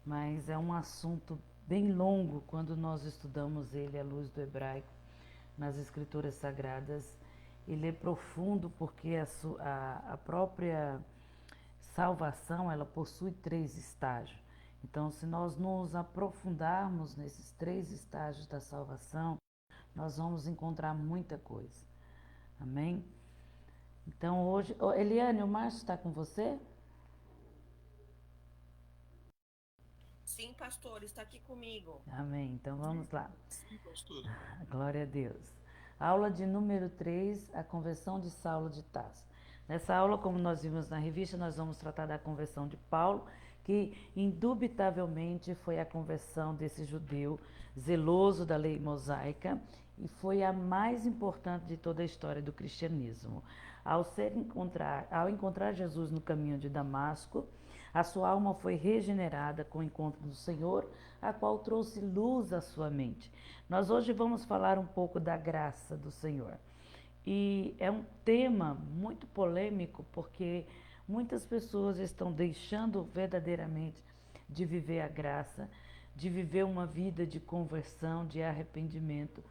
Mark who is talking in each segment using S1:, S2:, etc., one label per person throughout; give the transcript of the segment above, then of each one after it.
S1: mas é um assunto bem longo quando nós estudamos ele à luz do hebraico nas escrituras sagradas. Ele é profundo porque a própria salvação ela possui três estágios. Então, se nós nos aprofundarmos nesses três estágios da salvação, nós vamos encontrar muita coisa. Amém? Então, hoje, Eliane, o Márcio está com você?
S2: Sim, pastor, está aqui comigo.
S1: Amém. Então, vamos lá.
S3: Sim, pastora.
S1: Glória a Deus. Aula de número 3, a conversão de Saulo de Tarso. Nessa aula, como nós vimos na revista, nós vamos tratar da conversão de Paulo, que indubitavelmente foi a conversão desse judeu zeloso da lei mosaica e foi a mais importante de toda a história do cristianismo. Ao encontrar Jesus no caminho de Damasco, a sua alma foi regenerada com o encontro do Senhor, a qual trouxe luz à sua mente. Nós hoje vamos falar um pouco da graça do Senhor. E é um tema muito polêmico porque muitas pessoas estão deixando verdadeiramente de viver a graça, de viver uma vida de conversão, de arrependimento,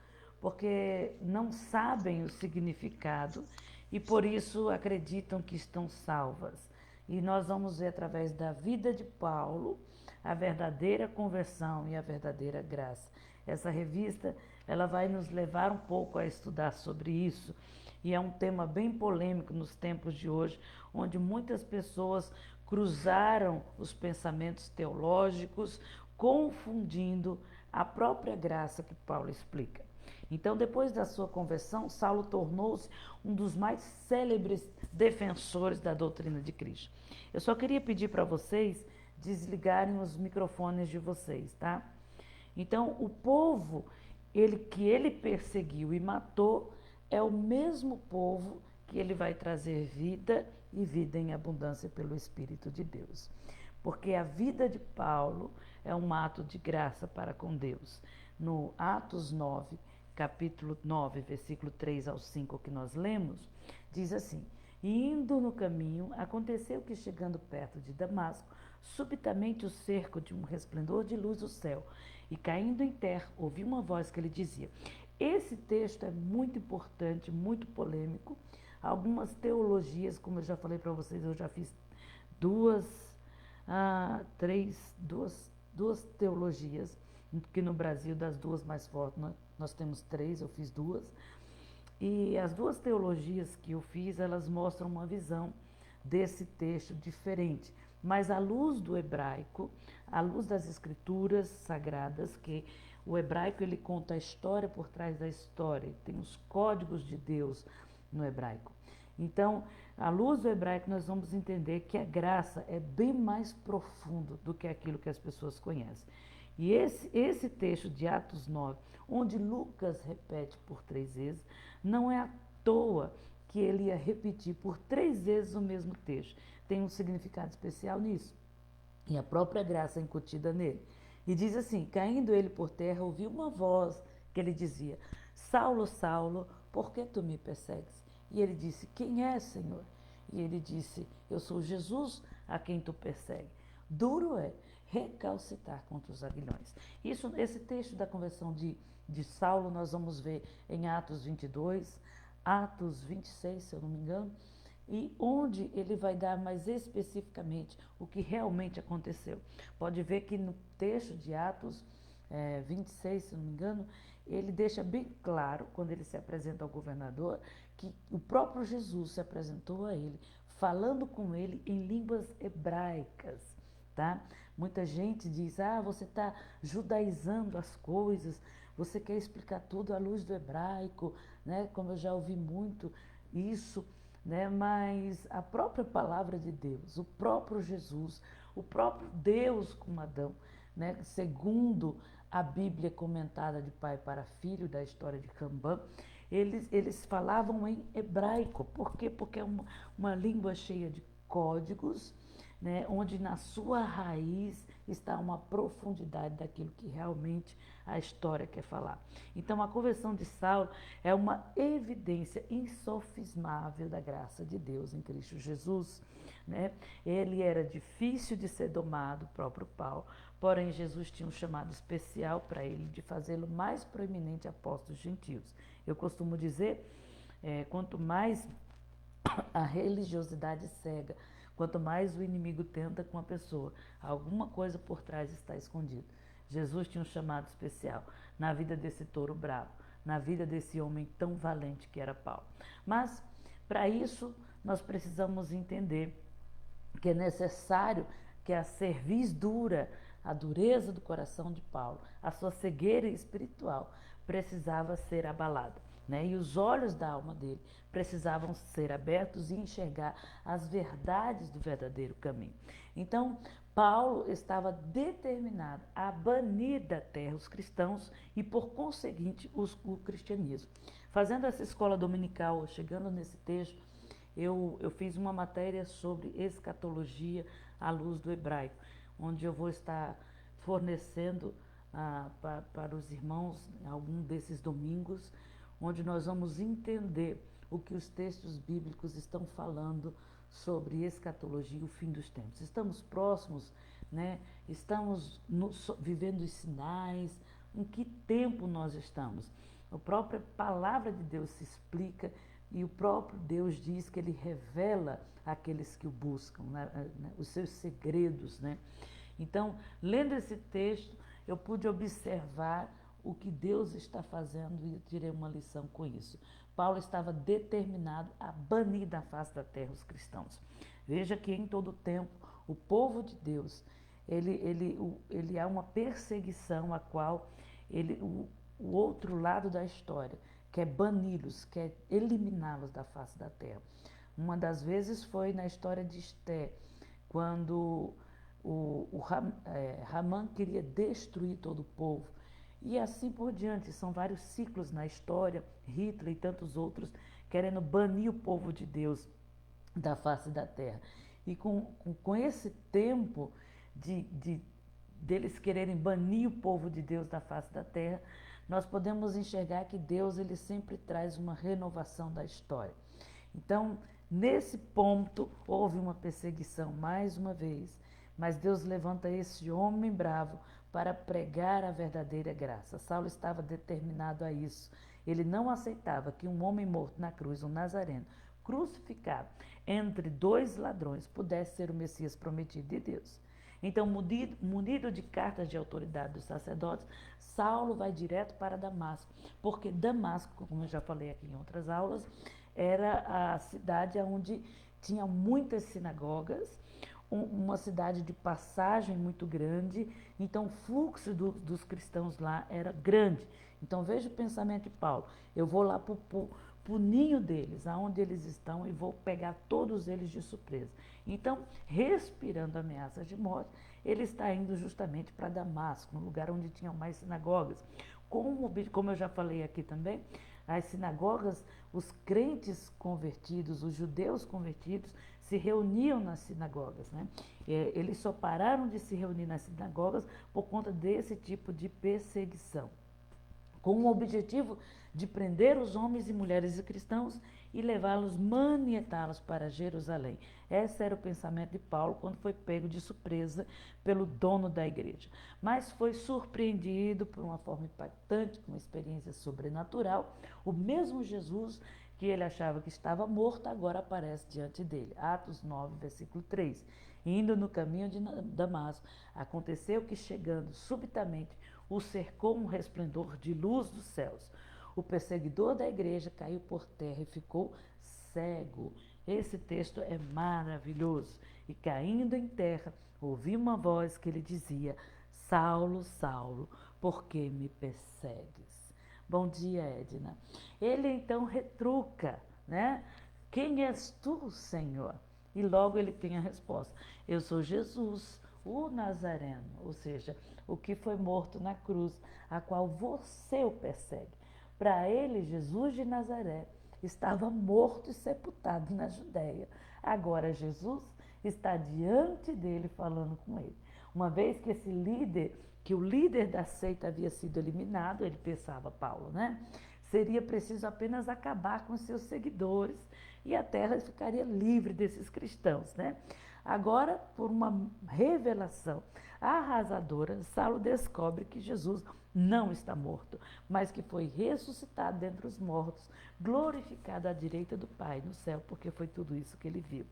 S1: porque não sabem o significado e por isso acreditam que estão salvas. E nós vamos ver através da vida de Paulo a verdadeira conversão e a verdadeira graça. Essa revista, ela vai nos levar um pouco a estudar sobre isso, e é um tema bem polêmico nos tempos de hoje, onde muitas pessoas cruzaram os pensamentos teológicos, confundindo a própria graça que Paulo explica. Então, depois da sua conversão, Saulo tornou-se um dos mais célebres defensores da doutrina de Cristo. Eu só queria pedir para vocês desligarem os microfones de vocês, tá? Então, o povo que ele perseguiu e matou é o mesmo povo que ele vai trazer vida e vida em abundância pelo Espírito de Deus. Porque a vida de Paulo é um ato de graça para com Deus. No Atos 9, capítulo 9, versículo 3 ao 5 que nós lemos, diz assim: E indo no caminho, aconteceu que, chegando perto de Damasco, subitamente o cerco de um resplendor de luz do céu, e caindo em terra, ouvi uma voz que lhe dizia. Esse texto é muito importante, muito polêmico. Algumas teologias, como eu já falei para vocês, eu já fiz duas, duas teologias, que no Brasil, das duas mais fortes, nós temos três, eu fiz duas. E as duas teologias que eu fiz, elas mostram uma visão desse texto diferente, mas à luz do hebraico, à luz das escrituras sagradas, que o hebraico ele conta a história por trás da história, tem os códigos de Deus no hebraico. Então, à luz do hebraico, nós vamos entender que a graça é bem mais profundo do que aquilo que as pessoas conhecem. E esse texto de Atos 9, onde Lucas repete por três vezes, não é à toa que ele ia repetir por três vezes o mesmo texto. Tem um significado especial nisso. E a própria graça é incutida nele. E diz assim: caindo ele por terra, ouviu uma voz que lhe dizia: Saulo, Saulo, por que tu me persegues? E ele disse: Quem é, Senhor? E ele disse: Eu sou Jesus a quem tu persegue. Duro é recalcitar contra os aguilhões. Esse texto da conversão de Saulo nós vamos ver em Atos 22, Atos 26, se eu não me engano, e onde ele vai dar mais especificamente o que realmente aconteceu. Pode ver que no texto de Atos 26, se não me engano, ele deixa bem claro, quando ele se apresenta ao governador, que o próprio Jesus se apresentou a ele, falando com ele em línguas hebraicas. Tá? Muita gente diz: você está judaizando as coisas, você quer explicar tudo à luz do hebraico, né? Como eu já ouvi muito isso, né? Mas a própria palavra de Deus, o próprio Jesus, o próprio Deus com Adão, né? Segundo a Bíblia comentada de pai para filho, da história de Cambã, eles falavam em hebraico. Por quê? Porque é uma língua cheia de códigos, né, onde na sua raiz está uma profundidade daquilo que realmente a história quer falar. Então, a conversão de Saulo é uma evidência insofismável da graça de Deus em Cristo Jesus, né? Ele era difícil de ser domado, o próprio Paulo, porém Jesus tinha um chamado especial para ele de fazê-lo mais proeminente apóstolo dos gentios. Eu costumo dizer, quanto mais a religiosidade cega, quanto mais o inimigo tenta com a pessoa, alguma coisa por trás está escondida. Jesus tinha um chamado especial na vida desse touro bravo, na vida desse homem tão valente que era Paulo. Mas, para isso, nós precisamos entender que é necessário que a cerviz dura, a dureza do coração de Paulo, a sua cegueira espiritual precisava ser abalada, né? E os olhos da alma dele precisavam ser abertos e enxergar as verdades do verdadeiro caminho. Então, Paulo estava determinado a banir da terra os cristãos e, por conseguinte, o cristianismo. Fazendo essa escola dominical, chegando nesse texto, eu fiz uma matéria sobre escatologia à luz do hebraico, onde eu vou estar fornecendo para os irmãos algum desses domingos, onde nós vamos entender o que os textos bíblicos estão falando sobre escatologia, o fim dos tempos. Estamos próximos, né? Estamos vivendo os sinais, em que tempo nós estamos. A própria palavra de Deus se explica e o próprio Deus diz que ele revela àqueles que o buscam, né, os seus segredos, né? Então, lendo esse texto, eu pude observar o que Deus está fazendo e eu tirei uma lição com isso. Paulo estava determinado a banir da face da terra os cristãos. Veja que em todo tempo o povo de Deus, ele há uma perseguição a qual o outro lado da história quer bani-los, quer eliminá-los da face da terra. Uma das vezes foi na história de Esté, quando Ramã queria destruir todo o povo. E assim por diante, são vários ciclos na história, Hitler e tantos outros, querendo banir o povo de Deus da face da terra. E com esse tempo deles quererem banir o povo de Deus da face da terra, nós podemos enxergar que Deus ele sempre traz uma renovação da história. Então, nesse ponto, houve uma perseguição mais uma vez, mas Deus levanta esse homem bravo para pregar a verdadeira graça. Saulo estava determinado a isso. Ele não aceitava que um homem morto na cruz, um nazareno, crucificado entre dois ladrões, pudesse ser o Messias prometido de Deus. Então, munido de cartas de autoridade dos sacerdotes, Saulo vai direto para Damasco, porque Damasco, como eu já falei aqui em outras aulas, era a cidade onde tinha muitas sinagogas, uma cidade de passagem muito grande, então o fluxo dos cristãos lá era grande. Então veja o pensamento de Paulo, eu vou lá para o ninho deles, aonde eles estão, e vou pegar todos eles de surpresa. Então, respirando ameaças de morte, ele está indo justamente para Damasco, no lugar onde tinham mais sinagogas. Como eu já falei aqui também, as sinagogas, os crentes convertidos, os judeus convertidos, se reuniam nas sinagogas, né? Eles só pararam de se reunir nas sinagogas por conta desse tipo de perseguição, com o objetivo de prender os homens e mulheres e cristãos e levá-los, manietá-los para Jerusalém. Esse era o pensamento de Paulo quando foi pego de surpresa pelo dono da igreja. Mas foi surpreendido por uma forma impactante, com uma experiência sobrenatural. O mesmo Jesus que ele achava que estava morto, agora aparece diante dele. Atos 9, versículo 3. Indo no caminho de Damasco, aconteceu que, chegando subitamente, o cercou um resplendor de luz dos céus. O perseguidor da igreja caiu por terra e ficou cego. Esse texto é maravilhoso. E caindo em terra, ouvi uma voz que lhe dizia: Saulo, Saulo, por que me persegues? Bom dia, Edna. Ele então retruca, né? Quem és tu, Senhor? E logo ele tem a resposta: eu sou Jesus, o Nazareno, ou seja, o que foi morto na cruz, a qual você o persegue. Para ele, Jesus de Nazaré estava morto e sepultado na Judéia. Agora Jesus está diante dele falando com ele. Uma vez que que o líder da seita havia sido eliminado, ele pensava, Paulo, né? Seria preciso apenas acabar com os seus seguidores e a terra ficaria livre desses cristãos, né? Agora, por uma revelação arrasadora, Saulo descobre que Jesus não está morto, mas que foi ressuscitado dentre os mortos, glorificado à direita do Pai no céu, porque foi tudo isso que ele viu.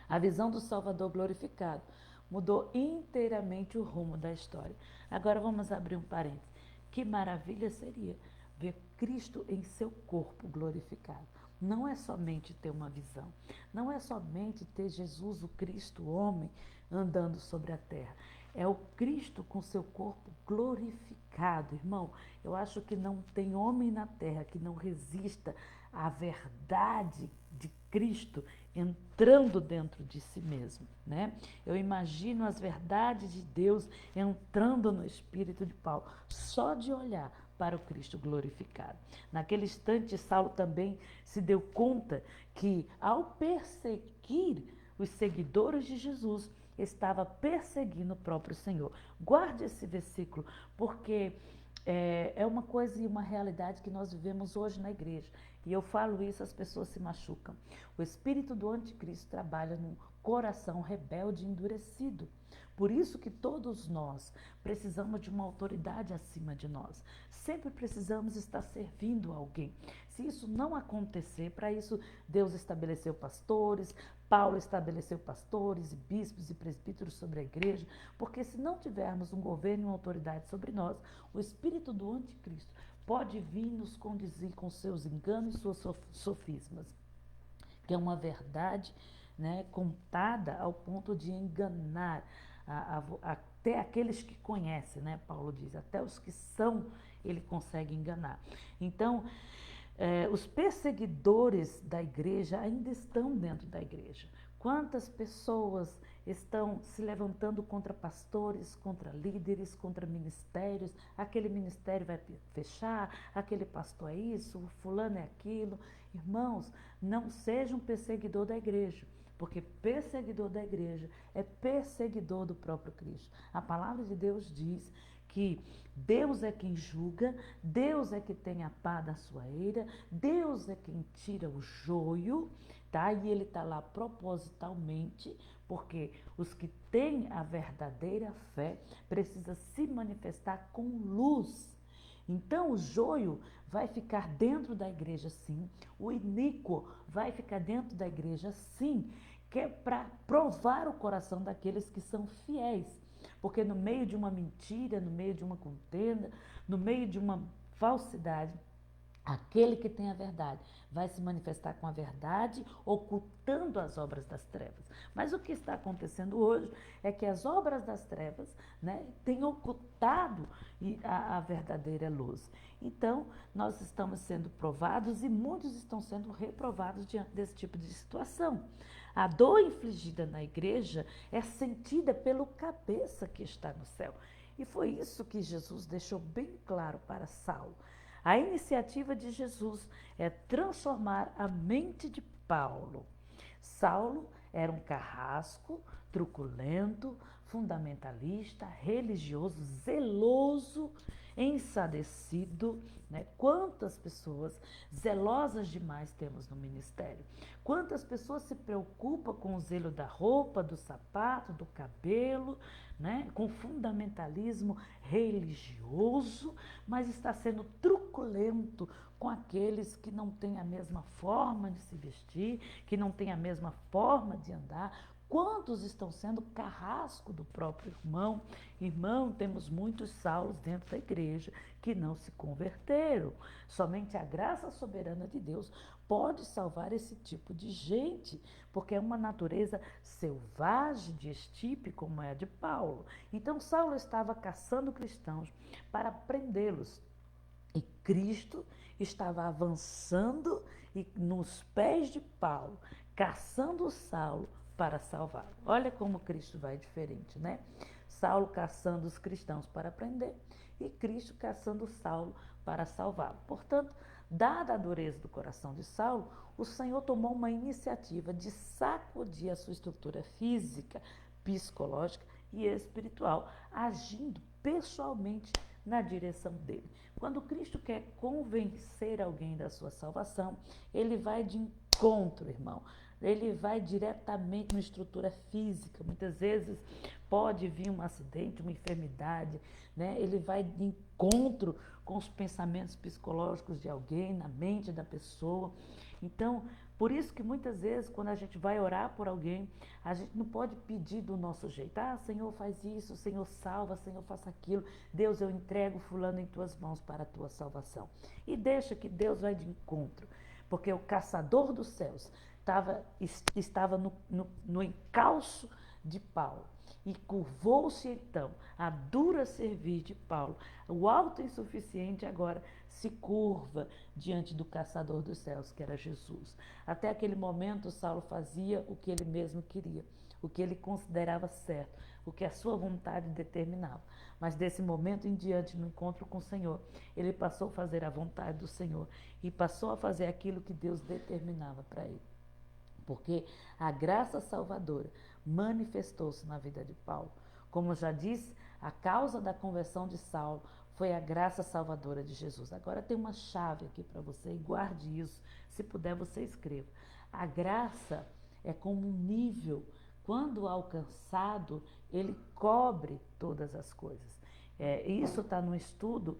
S1: A visão do Salvador glorificado mudou inteiramente o rumo da história. Agora vamos abrir um parênteses. Que maravilha seria ver Cristo em seu corpo glorificado. Não é somente ter uma visão, não é somente ter Jesus, o Cristo, homem, andando sobre a terra. É o Cristo com seu corpo glorificado, irmão. Eu acho que não tem homem na terra que não resista à verdade de Cristo entrando dentro de si mesmo, né? Eu imagino as verdades de Deus entrando no espírito de Paulo, só de olhar para o Cristo glorificado. Naquele instante, Saulo também se deu conta que, ao perseguir os seguidores de Jesus, estava perseguindo o próprio Senhor. Guarde esse versículo, porque é uma coisa e uma realidade que nós vivemos hoje na igreja. E eu falo isso, as pessoas se machucam. O espírito do anticristo trabalha num coração rebelde e endurecido. Por isso que todos nós precisamos de uma autoridade acima de nós. Sempre precisamos estar servindo alguém. Se isso não acontecer, para isso Deus estabeleceu pastores, Paulo estabeleceu pastores e bispos e presbíteros sobre a igreja, porque se não tivermos um governo e uma autoridade sobre nós, o espírito do anticristo pode vir nos conduzir com seus enganos e suas sofismas, que é uma verdade, né, contada ao ponto de enganar até aqueles que conhecem, né? Paulo diz, até os que são, ele consegue enganar. Então, os perseguidores da igreja ainda estão dentro da igreja. Quantas pessoas estão se levantando contra pastores, contra líderes, contra ministérios? Aquele ministério vai fechar, aquele pastor é isso, o fulano é aquilo. Irmãos, não seja um perseguidor da igreja, porque perseguidor da igreja é perseguidor do próprio Cristo. A palavra de Deus diz que Deus é quem julga, Deus é que tem a pá da sua eira, Deus é quem tira o joio, tá? E ele está lá propositalmente, porque os que têm a verdadeira fé precisam se manifestar com luz. Então o joio vai ficar dentro da igreja sim, o iníquo vai ficar dentro da igreja sim, que é para provar o coração daqueles que são fiéis. Porque no meio de uma mentira, no meio de uma contenda, no meio de uma falsidade, aquele que tem a verdade vai se manifestar com a verdade, ocultando as obras das trevas. Mas o que está acontecendo hoje é que as obras das trevas, né, têm ocultado a verdadeira luz. Então, nós estamos sendo provados e muitos estão sendo reprovados diante desse tipo de situação. A dor infligida na igreja é sentida pelo cabeça que está no céu. E foi isso que Jesus deixou bem claro para Saulo. A iniciativa de Jesus é transformar a mente de Paulo. Saulo era um carrasco, truculento, fundamentalista, religioso, zeloso, ensadecido, né? Quantas pessoas zelosas demais temos no ministério? Quantas pessoas se preocupam com o zelo da roupa, do sapato, do cabelo, né? Com fundamentalismo religioso, mas está sendo truculento com aqueles que não têm a mesma forma de se vestir, que não têm a mesma forma de andar. Quantos estão sendo carrasco do próprio irmão? Irmão, temos muitos Saulos dentro da igreja que não se converteram. Somente a graça soberana de Deus pode salvar esse tipo de gente, porque é uma natureza selvagem de estipe, como é a de Paulo. Então, Saulo estava caçando cristãos para prendê-los. E Cristo estava avançando e nos pés de Paulo, caçando Saulo para salvá-lo. Olha como Cristo vai diferente, né? Saulo caçando os cristãos para prender e Cristo caçando Saulo para salvá-lo. Portanto, dada a dureza do coração de Saulo, o Senhor tomou uma iniciativa de sacudir a sua estrutura física, psicológica e espiritual, agindo pessoalmente na direção dele. Quando Cristo quer convencer alguém da sua salvação, ele vai de encontro, irmão. Ele vai diretamente na estrutura física. Muitas vezes pode vir um acidente, uma enfermidade, né? Ele vai de encontro com os pensamentos psicológicos de alguém, na mente da pessoa. Então, por isso que muitas vezes, quando a gente vai orar por alguém, a gente não pode pedir do nosso jeito. Ah, Senhor, faz isso, Senhor, salva, Senhor, faça aquilo. Deus, eu entrego fulano em tuas mãos para a tua salvação. E deixa que Deus vai de encontro. Porque o caçador dos céus estava no encalço de Paulo. E curvou-se então a dura cerviz de Paulo. O alto e insuficiente agora se curva diante do caçador dos céus, que era Jesus. Até aquele momento, Saulo fazia o que ele mesmo queria, o que ele considerava certo, o que a sua vontade determinava. Mas desse momento em diante, no encontro com o Senhor, ele passou a fazer a vontade do Senhor e passou a fazer aquilo que Deus determinava para ele. Porque a graça salvadora manifestou-se na vida de Paulo. Como já disse, a causa da conversão de Saulo foi a graça salvadora de Jesus. Agora tem uma chave aqui para você, e guarde isso. Se puder, você escreva. A graça é como um nível, quando alcançado, ele cobre todas as coisas. Isso está no estudo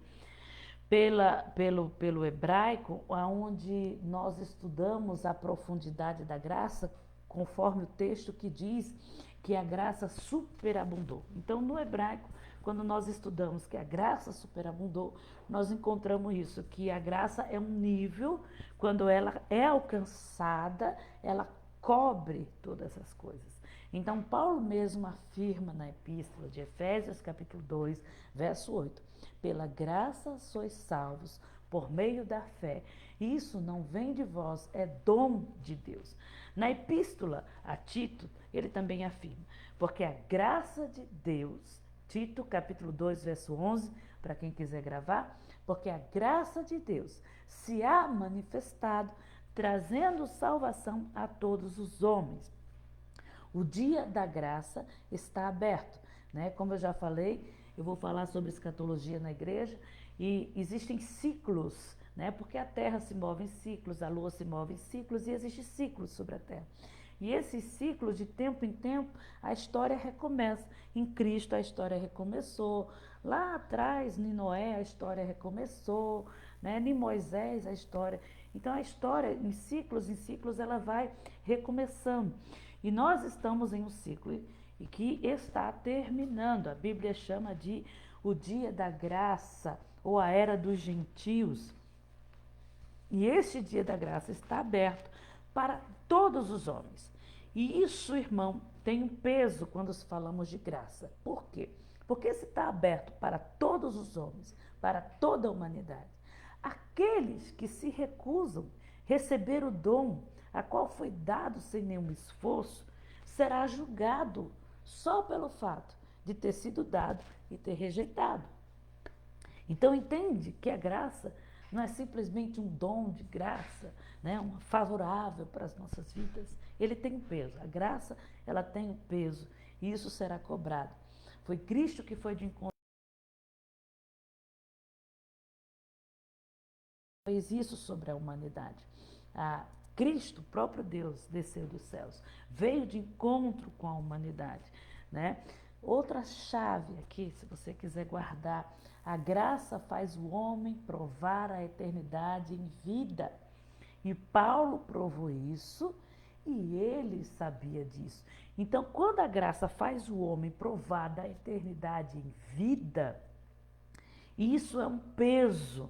S1: pelo hebraico, onde nós estudamos a profundidade da graça, conforme o texto que diz que a graça superabundou. Então, no hebraico, quando nós estudamos que a graça superabundou, nós encontramos isso, que a graça é um nível, quando ela é alcançada, ela cobre todas as coisas. Então, Paulo mesmo afirma na epístola de Efésios, capítulo 2, verso 8, pela graça sois salvos, por meio da fé. Isso não vem de vós, é dom de Deus. Na epístola a Tito, ele também afirma, porque a graça de Deus, Tito, capítulo 2, verso 11, para quem quiser gravar, porque a graça de Deus se há manifestado, trazendo salvação a todos os homens. O dia da graça está aberto, né? Como eu já falei, eu vou falar sobre escatologia na igreja e existem ciclos, né? Porque a terra se move em ciclos, a lua se move em ciclos e existem ciclos sobre a terra. E esses ciclos, de tempo em tempo, a história recomeça. Em Cristo a história recomeçou, lá atrás, em Noé, a história recomeçou, né? Em Moisés a história. Então a história, em ciclos, ela vai recomeçando. E nós estamos em um ciclo e que está terminando. A Bíblia chama de o dia da graça ou a era dos gentios. E este dia da graça está aberto para todos os homens. E isso, irmão, tem um peso quando falamos de graça. Por quê? Porque se está aberto para todos os homens, para toda a humanidade, aqueles que se recusam receber o dom a qual foi dado sem nenhum esforço, será julgado só pelo fato de ter sido dado e ter rejeitado. Então entende que a graça não é simplesmente um dom de graça, né, um favorável para as nossas vidas. Ele tem um peso. A graça, ela tem um peso e isso será cobrado. Foi Cristo que foi de encontro. Fez isso sobre a humanidade. Cristo, próprio Deus, desceu dos céus, veio de encontro com a humanidade, né? Outra chave aqui, se você quiser guardar, a graça faz o homem provar a eternidade em vida. E Paulo provou isso e ele sabia disso. Então, quando a graça faz o homem provar da eternidade em vida, isso é um peso.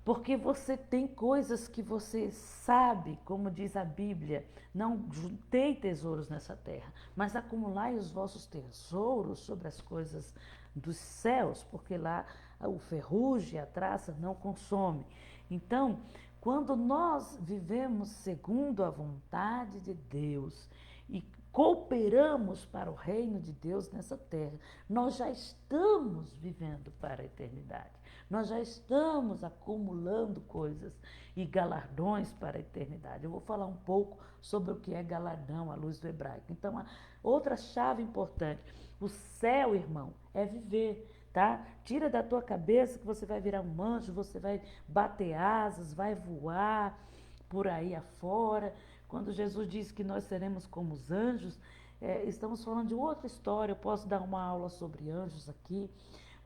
S1: Porque você tem coisas que você sabe, como diz a Bíblia, não juntei tesouros nessa terra, mas acumulai os vossos tesouros sobre as coisas dos céus, porque lá o ferrugem e a traça não consome. Então, quando nós vivemos segundo a vontade de Deus e cooperamos para o reino de Deus nessa terra. Nós já estamos vivendo para a eternidade. Nós já estamos acumulando coisas e galardões para a eternidade. Eu vou falar um pouco sobre o que é galardão à luz do hebraico. Então, a outra chave importante, o céu, irmão, é viver, tá? Tira da tua cabeça que você vai virar um anjo, você vai bater asas, vai voar por aí afora. Quando Jesus disse que nós seremos como os anjos, estamos falando de outra história. Eu posso dar uma aula sobre anjos aqui,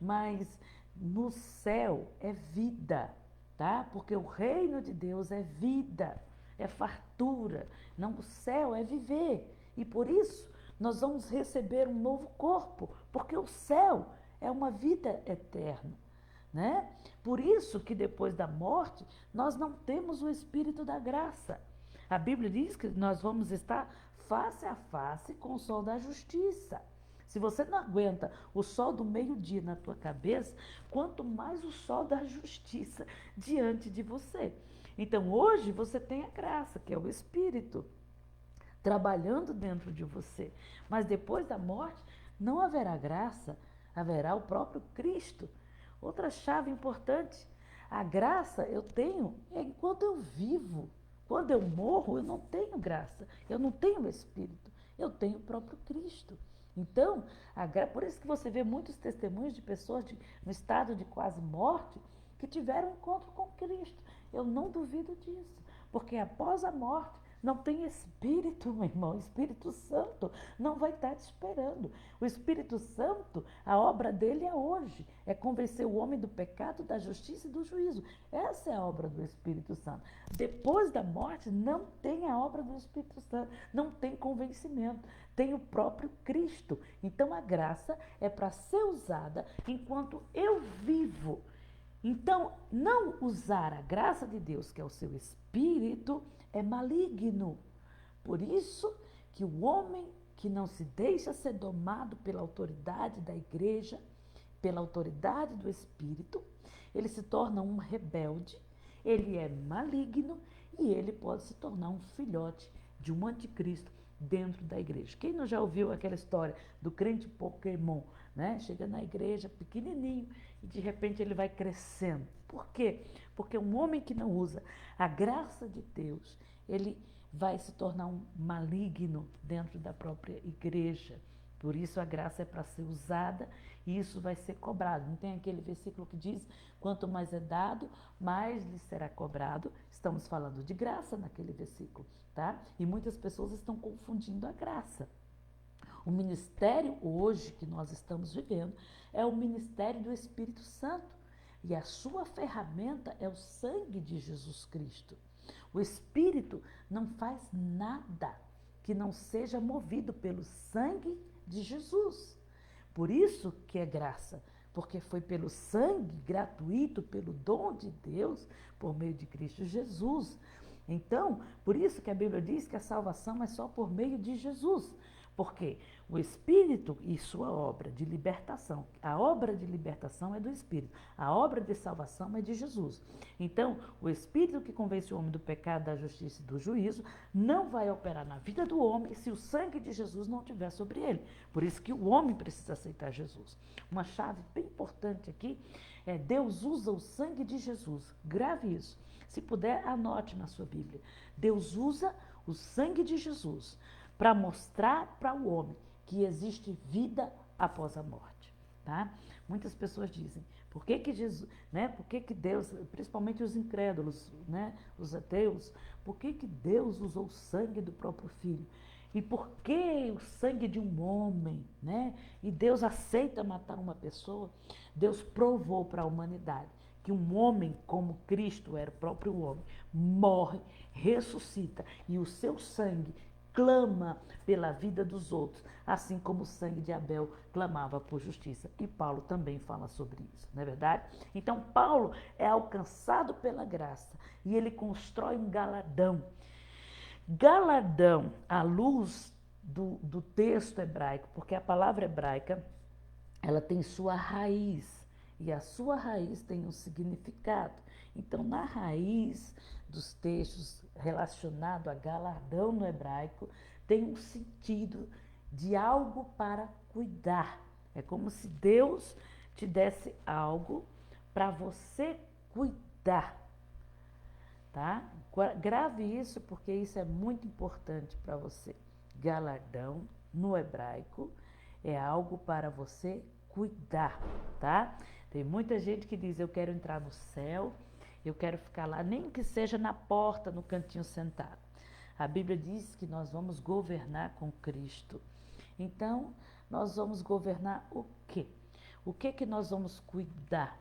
S1: mas no céu é vida, tá? Porque o reino de Deus é vida, é fartura. Não, o céu é viver. E por isso nós vamos receber um novo corpo, porque o céu é uma vida eterna, né? Por isso que depois da morte nós não temos o espírito da graça. A Bíblia diz que nós vamos estar face a face com o sol da justiça. Se você não aguenta o sol do meio-dia na tua cabeça, quanto mais o sol da justiça diante de você. Então hoje você tem a graça, que é o Espírito, trabalhando dentro de você. Mas depois da morte não haverá graça, haverá o próprio Cristo. Outra chave importante, a graça eu tenho enquanto eu vivo. Quando eu morro, eu não tenho graça, eu não tenho o Espírito, eu tenho o próprio Cristo. Então, por isso que você vê muitos testemunhos de pessoas no estado de quase morte que tiveram um encontro com Cristo. Eu não duvido disso, porque após a morte não tem Espírito, meu irmão. O Espírito Santo não vai estar te esperando. O Espírito Santo, a obra dele é hoje, é convencer o homem do pecado, da justiça e do juízo. Essa é a obra do Espírito Santo. Depois da morte não tem a obra do Espírito Santo, não tem convencimento, tem o próprio Cristo. Então a graça é para ser usada enquanto eu vivo. Então, não usar a graça de Deus, que é o seu Espírito, é maligno. Por isso que o homem que não se deixa ser domado pela autoridade da igreja, pela autoridade do Espírito, ele se torna um rebelde, ele é maligno e ele pode se tornar um filhote de um anticristo dentro da igreja. Quem não já ouviu aquela história do crente Pokémon, né? Chega na igreja pequenininho e de repente ele vai crescendo. Por quê? Porque um homem que não usa a graça de Deus, ele vai se tornar um maligno dentro da própria igreja. Por isso a graça é para ser usada e isso vai ser cobrado. Não tem aquele versículo que diz, quanto mais é dado, mais lhe será cobrado. Estamos falando de graça naquele versículo, tá? E muitas pessoas estão confundindo a graça. O ministério hoje que nós estamos vivendo é o ministério do Espírito Santo. E a sua ferramenta é o sangue de Jesus Cristo. O Espírito não faz nada que não seja movido pelo sangue de Jesus. Por isso que é graça, porque foi pelo sangue gratuito, pelo dom de Deus, por meio de Cristo Jesus. Então, por isso que a Bíblia diz que a salvação é só por meio de Jesus. Porque o Espírito e sua obra de libertação, a obra de libertação é do Espírito, a obra de salvação é de Jesus. Então, o Espírito que convence o homem do pecado, da justiça e do juízo, não vai operar na vida do homem se o sangue de Jesus não estiver sobre ele. Por isso que o homem precisa aceitar Jesus. Uma chave bem importante aqui é Deus usa o sangue de Jesus. Grave isso. Se puder, anote na sua Bíblia. Deus usa o sangue de Jesus para mostrar para o homem que existe vida após a morte, tá? Muitas pessoas dizem, por que Jesus, né? Por que Deus, principalmente os incrédulos, né? Os ateus, por que Deus usou o sangue do próprio filho? E por que o sangue de um homem, né? E Deus aceita matar uma pessoa? Deus provou para a humanidade que um homem como Cristo era o próprio homem, morre, ressuscita e o seu sangue clama pela vida dos outros, assim como o sangue de Abel clamava por justiça. E Paulo também fala sobre isso, não é verdade? Então Paulo é alcançado pela graça e ele constrói um galardão. Galardão à luz do texto hebraico, porque a palavra hebraica ela tem sua raiz e a sua raiz tem um significado. Então, na raiz dos textos relacionados a galardão no hebraico, tem um sentido de algo para cuidar. É como se Deus te desse algo para você cuidar, tá? Grave isso porque isso é muito importante para você. Galardão, no hebraico, é algo para você cuidar, tá? Tem muita gente que diz, eu quero entrar no céu, eu quero ficar lá, nem que seja na porta, no cantinho sentado. A Bíblia diz que nós vamos governar com Cristo. Então, nós vamos governar o quê? O que que nós vamos cuidar?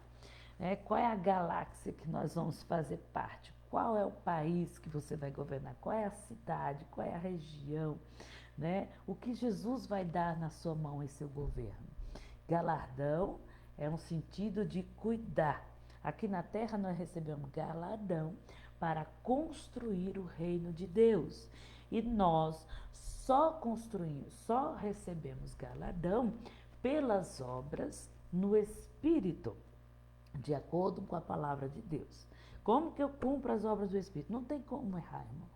S1: Qual é a galáxia que nós vamos fazer parte? Qual é o país que você vai governar? Qual é a cidade? Qual é a região? Né? O que Jesus vai dar na sua mão em seu governo? Galardão é um sentido de cuidar. Aqui na terra nós recebemos galardão para construir o reino de Deus. E nós só construímos, só recebemos galardão pelas obras no Espírito, de acordo com a palavra de Deus. Como que eu cumpro as obras do Espírito? Não tem como errar, irmão.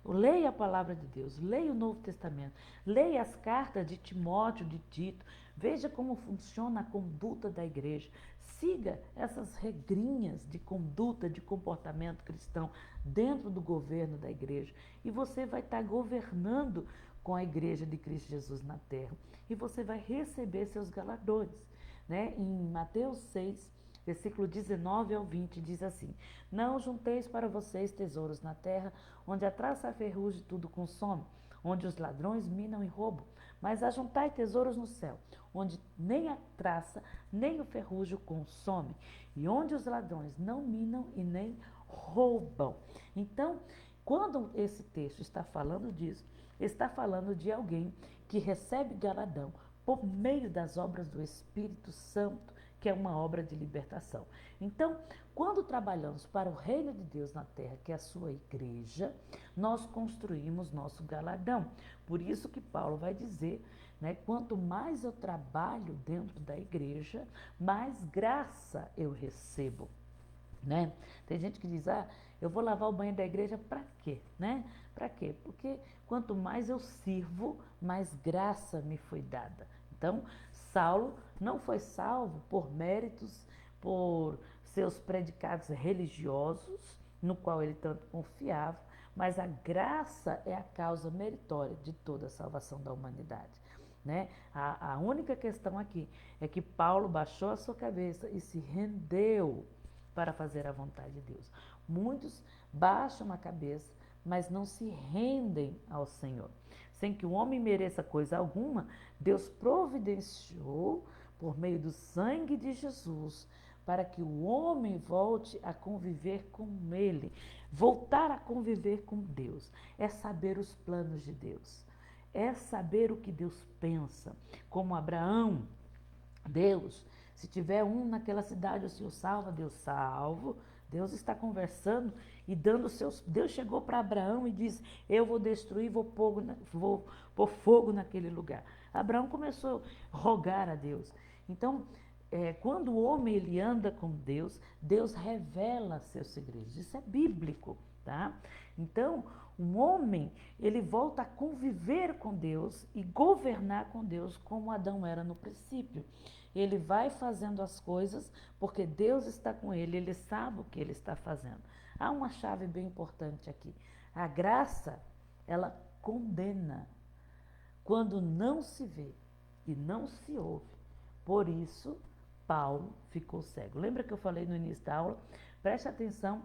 S1: Leia a palavra de Deus, leia o Novo Testamento, leia as cartas de Timóteo, de Tito, veja como funciona a conduta da igreja, siga essas regrinhas de conduta, de comportamento cristão dentro do governo da igreja e você vai estar governando com a igreja de Cristo Jesus na terra e você vai receber seus galardões, né? Em Mateus 6, versículo 19 ao 20, diz assim: Não junteis para vocês tesouros na terra, onde a traça, a ferrugem tudo consome, onde os ladrões minam e roubam, mas ajuntai tesouros no céu, onde nem a traça, nem o ferrugem consome, e onde os ladrões não minam e nem roubam. Então, quando esse texto está falando disso, está falando de alguém que recebe galardão por meio das obras do Espírito Santo, que é uma obra de libertação. Então, quando trabalhamos para o reino de Deus na terra, que é a sua igreja, nós construímos nosso galardão. Por isso que Paulo vai dizer, né, quanto mais eu trabalho dentro da igreja, mais graça eu recebo. Né? Tem gente que diz, eu vou lavar o banho da igreja para quê? Né? Para quê? Porque quanto mais eu sirvo, mais graça me foi dada. Então, Saulo não foi salvo por méritos, por seus predicados religiosos, no qual ele tanto confiava, mas a graça é a causa meritória de toda a salvação da humanidade. Né? A única questão aqui é que Paulo baixou a sua cabeça e se rendeu para fazer a vontade de Deus. Muitos baixam a cabeça, mas não se rendem ao Senhor. Sem que o homem mereça coisa alguma, Deus providenciou por meio do sangue de Jesus para que o homem volte a conviver com ele. Voltar a conviver com Deus é saber os planos de Deus, é saber o que Deus pensa. Como Abraão, Deus, se tiver um naquela cidade, o Senhor salva, Deus salvo. Deus está conversando e dando seus... Deus chegou para Abraão e disse, eu vou destruir, vou pôr fogo naquele lugar. Abraão começou a rogar a Deus. Então, quando o homem ele anda com Deus, Deus revela seus segredos. Isso é bíblico, tá? Então, um homem, ele volta a conviver com Deus e governar com Deus como Adão era no princípio. Ele vai fazendo as coisas porque Deus está com ele, ele sabe o que ele está fazendo. Há uma chave bem importante aqui. A graça, ela condena quando não se vê e não se ouve. Por isso, Paulo ficou cego. Lembra que eu falei no início da aula? Preste atenção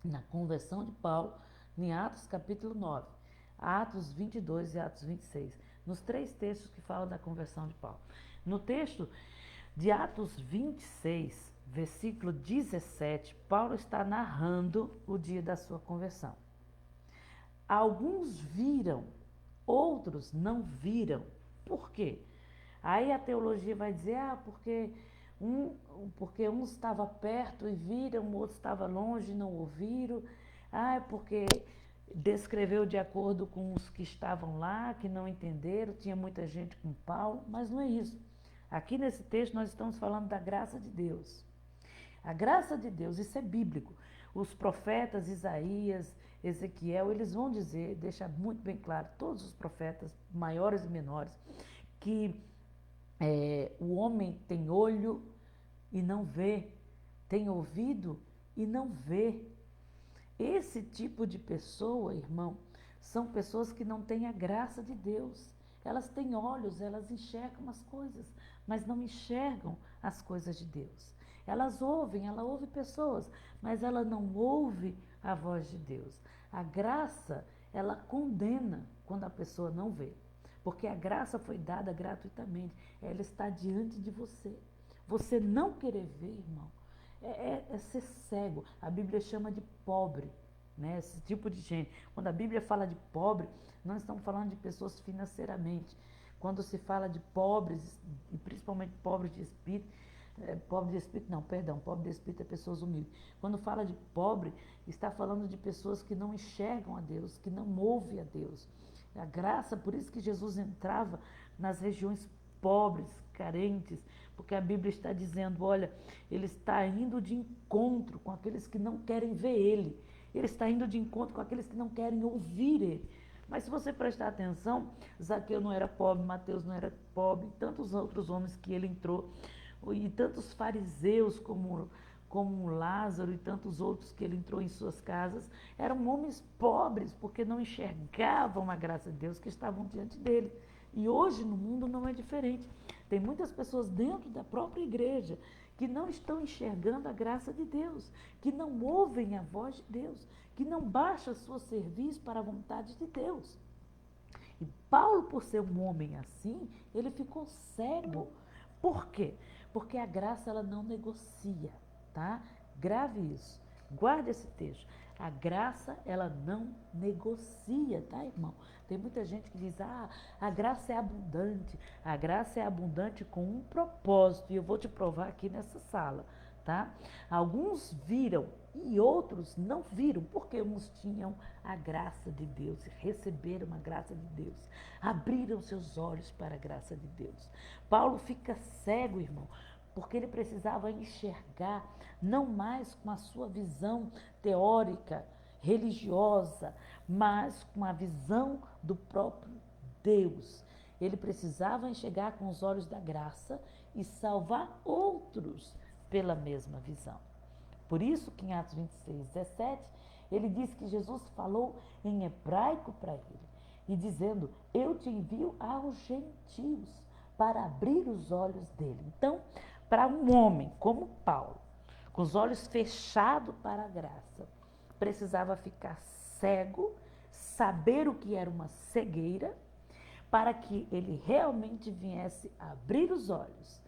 S1: na conversão de Paulo em Atos capítulo 9, Atos 22 e Atos 26. Nos 3 textos que falam da conversão de Paulo. No texto de Atos 26, versículo 17, Paulo está narrando o dia da sua conversão. Alguns viram, outros não viram. Por quê? Aí a teologia vai dizer, porque um estava perto e viram, o outro estava longe e não ouviram. Porque descreveu de acordo com os que estavam lá, que não entenderam, tinha muita gente com Paulo, mas não é isso. Aqui nesse texto nós estamos falando da graça de Deus. A graça de Deus, isso é bíblico. Os profetas Isaías, Ezequiel, eles vão dizer, deixa muito bem claro, todos os profetas, maiores e menores, que o homem tem olho e não vê, tem ouvido e não vê. Esse tipo de pessoa, irmão, são pessoas que não têm a graça de Deus. Elas têm olhos, elas enxergam as coisas, mas não enxergam as coisas de Deus. Elas ouvem, ela ouve pessoas, mas ela não ouve a voz de Deus. A graça, ela condena quando a pessoa não vê. Porque a graça foi dada gratuitamente. Ela está diante de você. Você não querer ver, irmão, é ser cego. A Bíblia chama de pobre, né? Esse tipo de gente. Quando a Bíblia fala de pobre, não estamos falando de pessoas financeiramente. Quando se fala de pobres, e principalmente pobres de espírito, pobre de espírito não, perdão, pobre de espírito é pessoas humildes. Quando fala de pobre, está falando de pessoas que não enxergam a Deus, que não ouvem a Deus. A graça, por isso que Jesus entrava nas regiões pobres, carentes, porque a Bíblia está dizendo, olha, ele está indo de encontro com aqueles que não querem ver ele. Ele está indo de encontro com aqueles que não querem ouvir ele. Mas se você prestar atenção, Zaqueu não era pobre, Mateus não era pobre, tantos outros homens que ele entrou, e tantos fariseus como Lázaro e tantos outros que ele entrou em suas casas, eram homens pobres, porque não enxergavam a graça de Deus que estavam diante dele. E hoje no mundo não é diferente. Tem muitas pessoas dentro da própria igreja que não estão enxergando a graça de Deus, que não ouvem a voz de Deus, que não baixam seu serviço para a vontade de Deus. E Paulo, por ser um homem assim, ele ficou cego. Por quê? Porque a graça ela não negocia, tá? Grave isso. Guarde esse texto. A graça ela não negocia, tá, irmão? Tem muita gente que diz: "Ah, a graça é abundante". A graça é abundante com um propósito, e eu vou te provar aqui nessa sala, tá? Alguns viram e outros não viram, porque uns tinham a graça de Deus, receberam a graça de Deus, abriram seus olhos para a graça de Deus. Paulo fica cego, irmão, porque ele precisava enxergar não mais com a sua visão teórica, religiosa, mas com a visão do próprio Deus. Ele precisava enxergar com os olhos da graça e salvar outros pela mesma visão. Por isso que em Atos 26, 17, ele diz que Jesus falou em hebraico para ele, e dizendo: "Eu te envio aos gentios para abrir os olhos dele". Então, para um homem como Paulo, com os olhos fechados para a graça, precisava ficar cego, saber o que era uma cegueira, para que ele realmente viesse abrir os olhos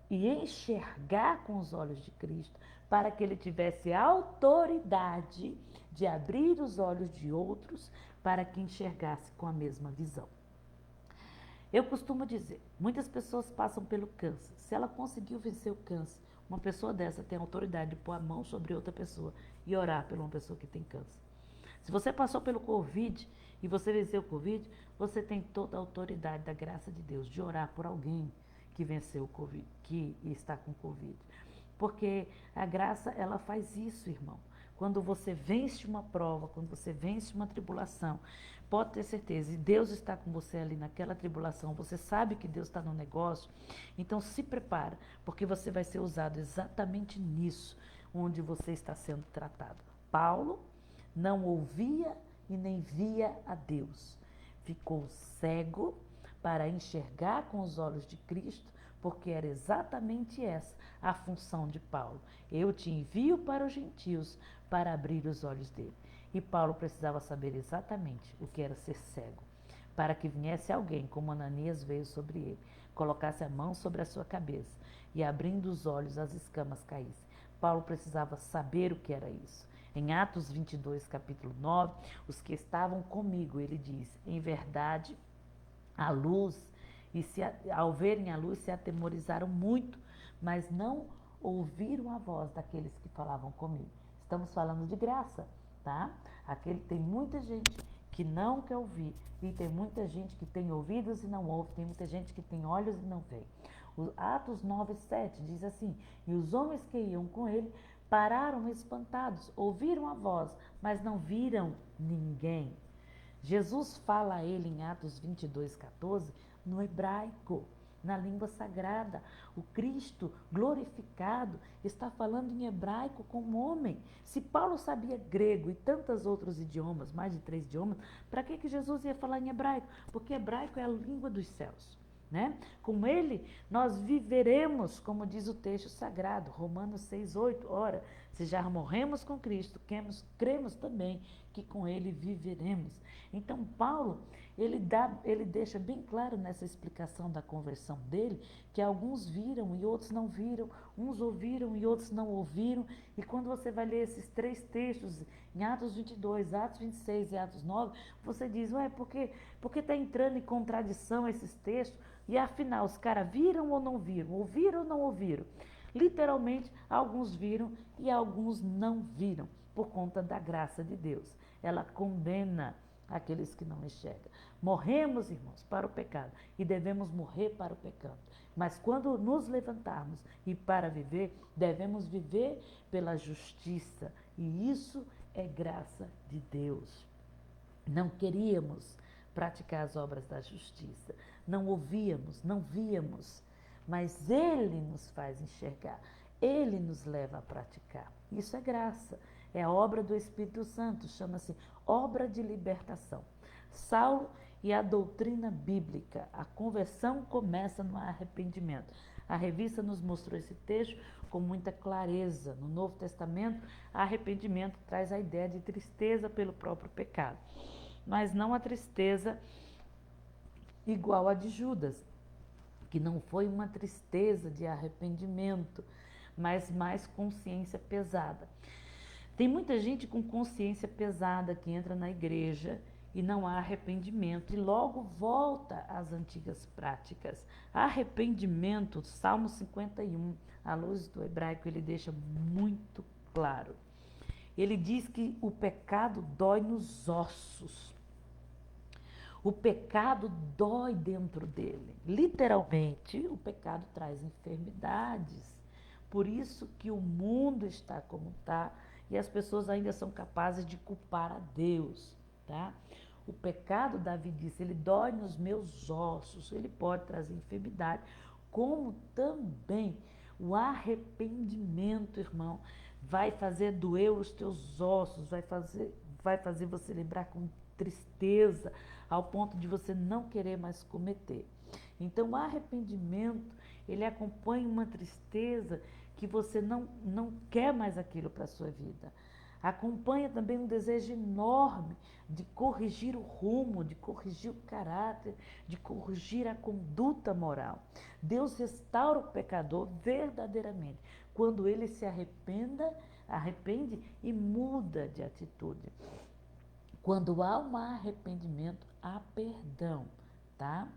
S1: e enxergar com os olhos de Cristo, para que ele tivesse autoridade de abrir os olhos de outros, para que enxergasse com a mesma visão. Eu costumo dizer, muitas pessoas passam pelo câncer. Se ela conseguiu vencer o câncer, uma pessoa dessa tem autoridade de pôr a mão sobre outra pessoa e orar por uma pessoa que tem câncer. Se você passou pelo Covid e você venceu o Covid, você tem toda a autoridade da graça de Deus de orar por alguém que venceu o Covid, que está com Covid. Porque a graça, ela faz isso, irmão. Quando você vence uma prova, quando você vence uma tribulação, pode ter certeza, e Deus está com você ali naquela tribulação, você sabe que Deus está no negócio, então se prepara, porque você vai ser usado exatamente nisso, onde você está sendo tratado. Paulo não ouvia e nem via a Deus. Ficou cego para enxergar com os olhos de Cristo, porque era exatamente essa a função de Paulo. Eu te envio para os gentios para abrir os olhos dele. E Paulo precisava saber exatamente o que era ser cego, para que viesse alguém, como Ananias veio sobre ele, colocasse a mão sobre a sua cabeça e, abrindo os olhos, as escamas caíssem. Paulo precisava saber o que era isso. Em Atos 22, capítulo 9, os que estavam comigo, ele diz: "Em verdade, a luz, e ao verem a luz se atemorizaram muito, mas não ouviram a voz daqueles que falavam comigo". Estamos falando de graça, tá? Tem muita gente que não quer ouvir, e tem muita gente que tem ouvidos e não ouve, tem muita gente que tem olhos e não vê. O Atos 9, 7 diz assim: "E os homens que iam com ele pararam espantados, ouviram a voz, mas não viram ninguém. Jesus fala a ele em Atos 22:14, no hebraico, na língua sagrada. O Cristo glorificado está falando em hebraico como homem. Se Paulo sabia grego e tantos outros idiomas, mais de 3 idiomas, para que Jesus ia falar em hebraico? Porque hebraico é a língua dos céus. Né? Com ele nós viveremos, como diz o texto sagrado, Romanos 6:8. Ora, se já morremos com Cristo, cremos também que com ele viveremos. Então Paulo, ele deixa bem claro nessa explicação da conversão dele, que alguns viram e outros não viram, uns ouviram e outros não ouviram. E quando você vai ler esses 3 textos, em Atos 22, Atos 26 e Atos 9, você diz, ué, por que está entrando em contradição esses textos? E afinal, os caras viram ou não viram? Ouviram ou não ouviram? Literalmente, alguns viram e alguns não viram, por conta da graça de Deus. Ela condena aqueles que não enxergam. Morremos, irmãos, para o pecado e devemos morrer para o pecado. Mas quando nos levantarmos e para viver, devemos viver pela justiça. E isso é graça de Deus. Não queríamos praticar as obras da justiça. Não ouvíamos, não víamos, mas Ele nos faz enxergar, Ele nos leva a praticar. Isso é graça, é a obra do Espírito Santo, chama-se obra de libertação. Saulo e a doutrina bíblica, a conversão começa no arrependimento. A revista nos mostrou esse texto com muita clareza. No Novo Testamento, arrependimento traz a ideia de tristeza pelo próprio pecado, mas não a tristeza igual a de Judas, que não foi uma tristeza de arrependimento, mas mais consciência pesada. Tem muita gente com consciência pesada que entra na igreja e não há arrependimento e logo volta às antigas práticas. Arrependimento, Salmo 51, à luz do hebraico, ele deixa muito claro. Ele diz que o pecado dói nos ossos. O pecado dói dentro dele. Literalmente, o pecado traz enfermidades. Por isso que o mundo está como está e as pessoas ainda são capazes de culpar a Deus, tá? O pecado, Davi disse, ele dói nos meus ossos, ele pode trazer enfermidade, como também o arrependimento, irmão, vai fazer doer os teus ossos, vai fazer você lembrar com tristeza, ao ponto de você não querer mais cometer. Então, o arrependimento, ele acompanha uma tristeza que você não quer mais aquilo para a sua vida. Acompanha também um desejo enorme de corrigir o rumo, de corrigir o caráter, de corrigir a conduta moral. Deus restaura o pecador verdadeiramente quando ele se arrepende e muda de atitude. Quando há um arrependimento, há perdão, tá?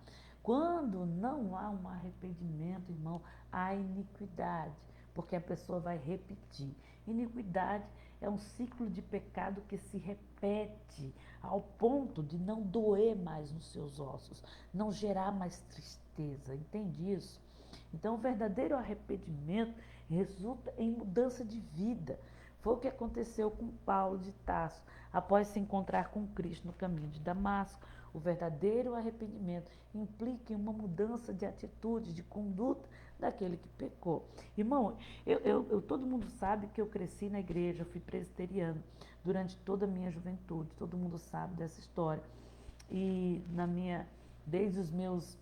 S1: Quando não há um arrependimento, irmão, há iniquidade, porque a pessoa vai repetir. Iniquidade é um ciclo de pecado que se repete ao ponto de não doer mais nos seus ossos, não gerar mais tristeza, entende isso? Então, o verdadeiro arrependimento resulta em mudança de vida. Foi o que aconteceu com Paulo de Tarso, após se encontrar com Cristo no caminho de Damasco. O verdadeiro arrependimento implica em uma mudança de atitude, de conduta daquele que pecou. Irmão, todo mundo sabe que eu cresci na igreja, eu fui presbiteriano durante toda a minha juventude, todo mundo sabe dessa história. E desde os meus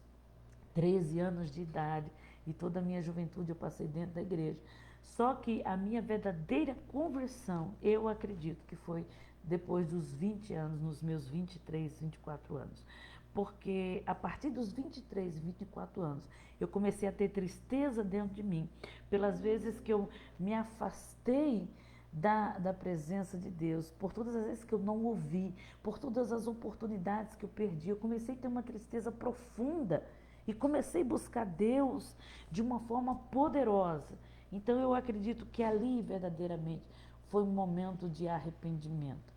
S1: 13 anos de idade e toda a minha juventude eu passei dentro da igreja. Só que a minha verdadeira conversão, eu acredito que foi depois dos 20 anos, nos meus 23, 24 anos. Porque a partir dos 23, 24 anos, eu comecei a ter tristeza dentro de mim, pelas vezes que eu me afastei da presença de Deus, por todas as vezes que eu não ouvi, por todas as oportunidades que eu perdi. Eu comecei a ter uma tristeza profunda e comecei a buscar Deus de uma forma poderosa. Então eu acredito que ali verdadeiramente foi um momento de arrependimento.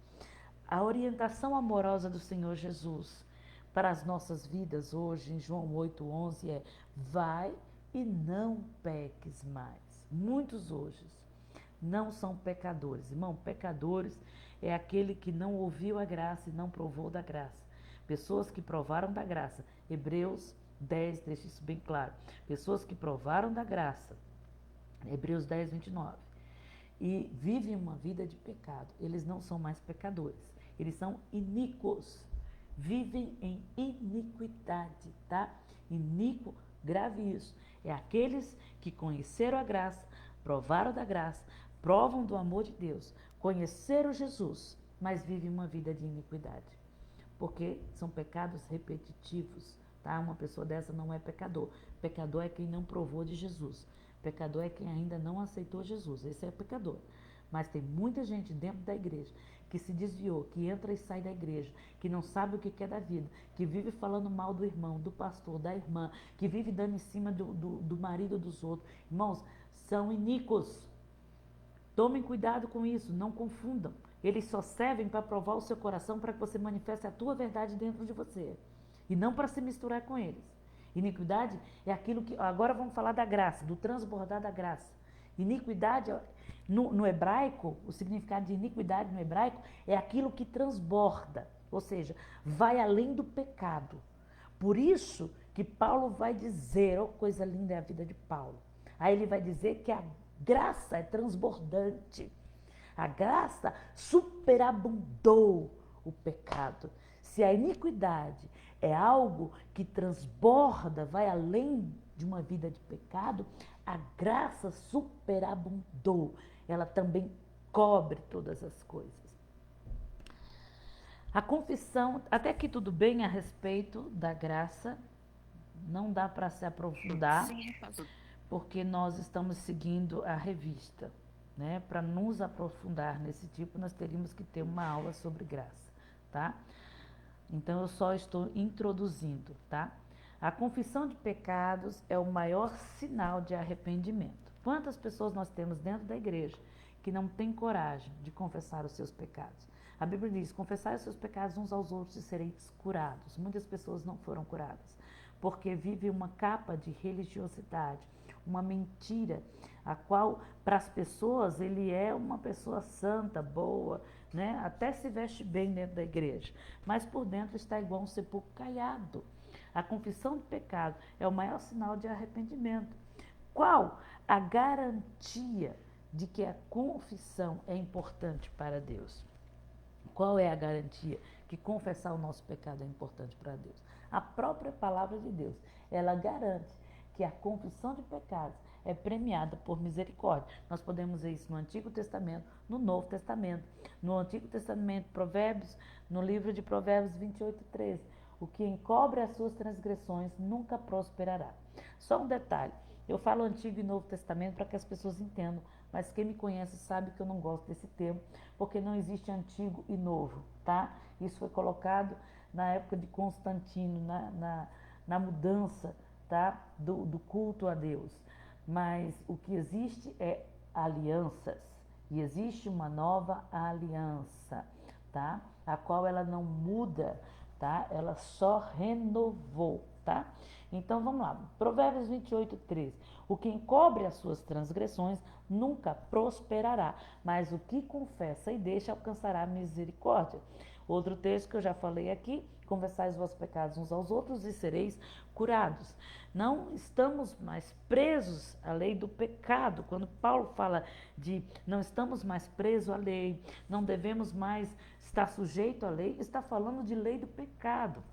S1: A orientação amorosa do Senhor Jesus para as nossas vidas hoje, em João 8:11, vai e não peques mais. Muitos hoje não são pecadores. Irmão, pecadores é aquele que não ouviu a graça e não provou da graça. Pessoas que provaram da graça. Hebreus 10 deixa isso bem claro. Pessoas que provaram da graça. Hebreus 10, 29. E vivem uma vida de pecado. Eles não são mais pecadores. Eles são iníquos. Vivem em iniquidade, tá? Iníquo, grave isso. É aqueles que conheceram a graça, provaram da graça, provam do amor de Deus, conheceram Jesus, mas vivem uma vida de iniquidade. Porque são pecados repetitivos, tá? Uma pessoa dessa não é pecador. Pecador é quem não provou de Jesus. Pecador é quem ainda não aceitou Jesus. Esse é pecador. Mas tem muita gente dentro da igreja que se desviou, que entra e sai da igreja, que não sabe o que quer da vida, que vive falando mal do irmão, do pastor, da irmã, que vive dando em cima do marido dos outros. Irmãos, são iníquos. Tomem cuidado com isso, não confundam. Eles só servem para provar o seu coração, para que você manifeste a tua verdade dentro de você. E não para se misturar com eles. Iniquidade é aquilo que... Agora vamos falar da graça, do transbordar da graça. Iniquidade, no hebraico, o significado de iniquidade no hebraico é aquilo que transborda. Ou seja, vai além do pecado. Por isso que Paulo vai dizer, oh, coisa linda é a vida de Paulo. Aí ele vai dizer que a graça é transbordante. A graça superabundou o pecado. Se a iniquidade é algo que transborda, vai além de uma vida de pecado, a graça superabundou. Ela também cobre todas as coisas. A confissão, até que tudo bem a respeito da graça, não dá para se aprofundar, porque nós estamos seguindo a revista. Né? Para nos aprofundar nesse tipo, nós teríamos que ter uma aula sobre graça, tá? Então, eu só estou introduzindo, tá? A confissão de pecados é o maior sinal de arrependimento. Quantas pessoas nós temos dentro da igreja que não têm coragem de confessar os seus pecados? A Bíblia diz, confessai os seus pecados uns aos outros e sereis curados. Muitas pessoas não foram curadas, porque vivem uma capa de religiosidade, uma mentira, a qual para as pessoas ele é uma pessoa santa, boa, né? Até se veste bem dentro da igreja, mas por dentro está igual um sepulcro caiado. A confissão de pecado é o maior sinal de arrependimento. Qual a garantia de que a confissão é importante para Deus? Qual é a garantia que confessar o nosso pecado é importante para Deus? A própria palavra de Deus, ela garante que a confissão de pecados é premiada por misericórdia. Nós podemos ver isso no Antigo Testamento, no Novo Testamento. No Antigo Testamento, Provérbios, no livro de Provérbios 28:13. O que encobre as suas transgressões nunca prosperará. Só um detalhe, eu falo Antigo e Novo Testamento para que as pessoas entendam, mas quem me conhece sabe que eu não gosto desse termo, porque não existe Antigo e Novo, tá? Isso foi colocado na época de Constantino, na mudança, tá? do culto a Deus. Mas o que existe é alianças, e existe uma nova aliança, tá? A qual ela não muda, tá? Ela só renovou, tá? Então vamos lá, Provérbios 28:13. O que encobre as suas transgressões nunca prosperará, mas o que confessa e deixa alcançará misericórdia. Outro texto que eu já falei aqui, confessai os vossos pecados uns aos outros e sereis curados. Não estamos mais presos à lei do pecado. Quando Paulo fala de não estamos mais presos à lei, não devemos mais estar sujeito à lei, está falando de lei do pecado.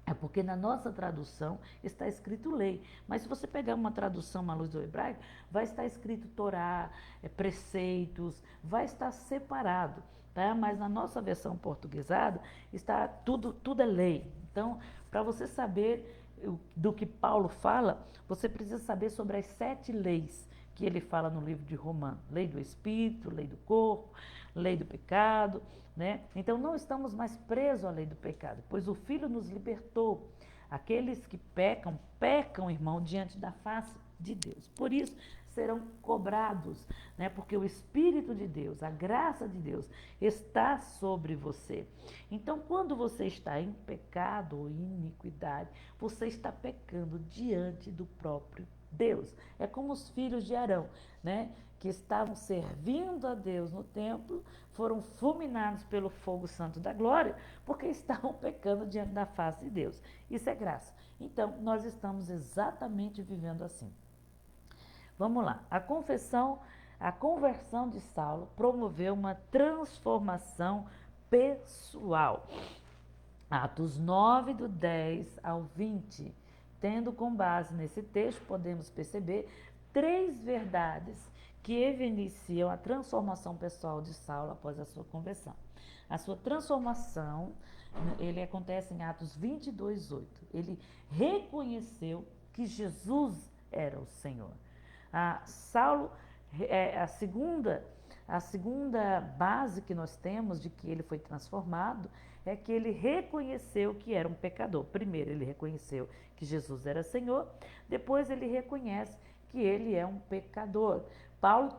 S1: É porque na nossa tradução está escrito lei. Mas se você pegar uma tradução à luz do hebraico, vai estar escrito Torá, preceitos, vai estar separado. Tá? Mas na nossa versão portuguesada está tudo é lei. Então, para você saber do que Paulo fala, você precisa saber sobre as 7 leis que ele fala no livro de Romanos. Lei do Espírito, lei do corpo, lei do pecado, né? Então não estamos mais presos à lei do pecado, pois o Filho nos libertou. Aqueles que pecam, irmão, diante da face de Deus. Por isso serão cobrados, né? Porque o Espírito de Deus, a graça de Deus está sobre você. Então, quando você está em pecado ou em iniquidade, você está pecando diante do próprio Deus. É como os filhos de Arão, né? Que estavam servindo a Deus no templo, foram fulminados pelo fogo santo da glória, porque estavam pecando diante da face de Deus. Isso é graça. Então, nós estamos exatamente vivendo assim. Vamos lá. A conversão de Saulo promoveu uma transformação pessoal. Atos 9, do 10 ao 20. Tendo com base nesse texto, podemos perceber 3 verdades que evidenciam a transformação pessoal de Saulo após a sua conversão. A sua transformação, ele acontece em Atos 22, 8. Ele reconheceu que Jesus era o Senhor. Saulo, a segunda base que nós temos de que ele foi transformado é que ele reconheceu que era um pecador. Primeiro, ele reconheceu que Jesus era Senhor, depois ele reconhece que ele é um pecador. Paulo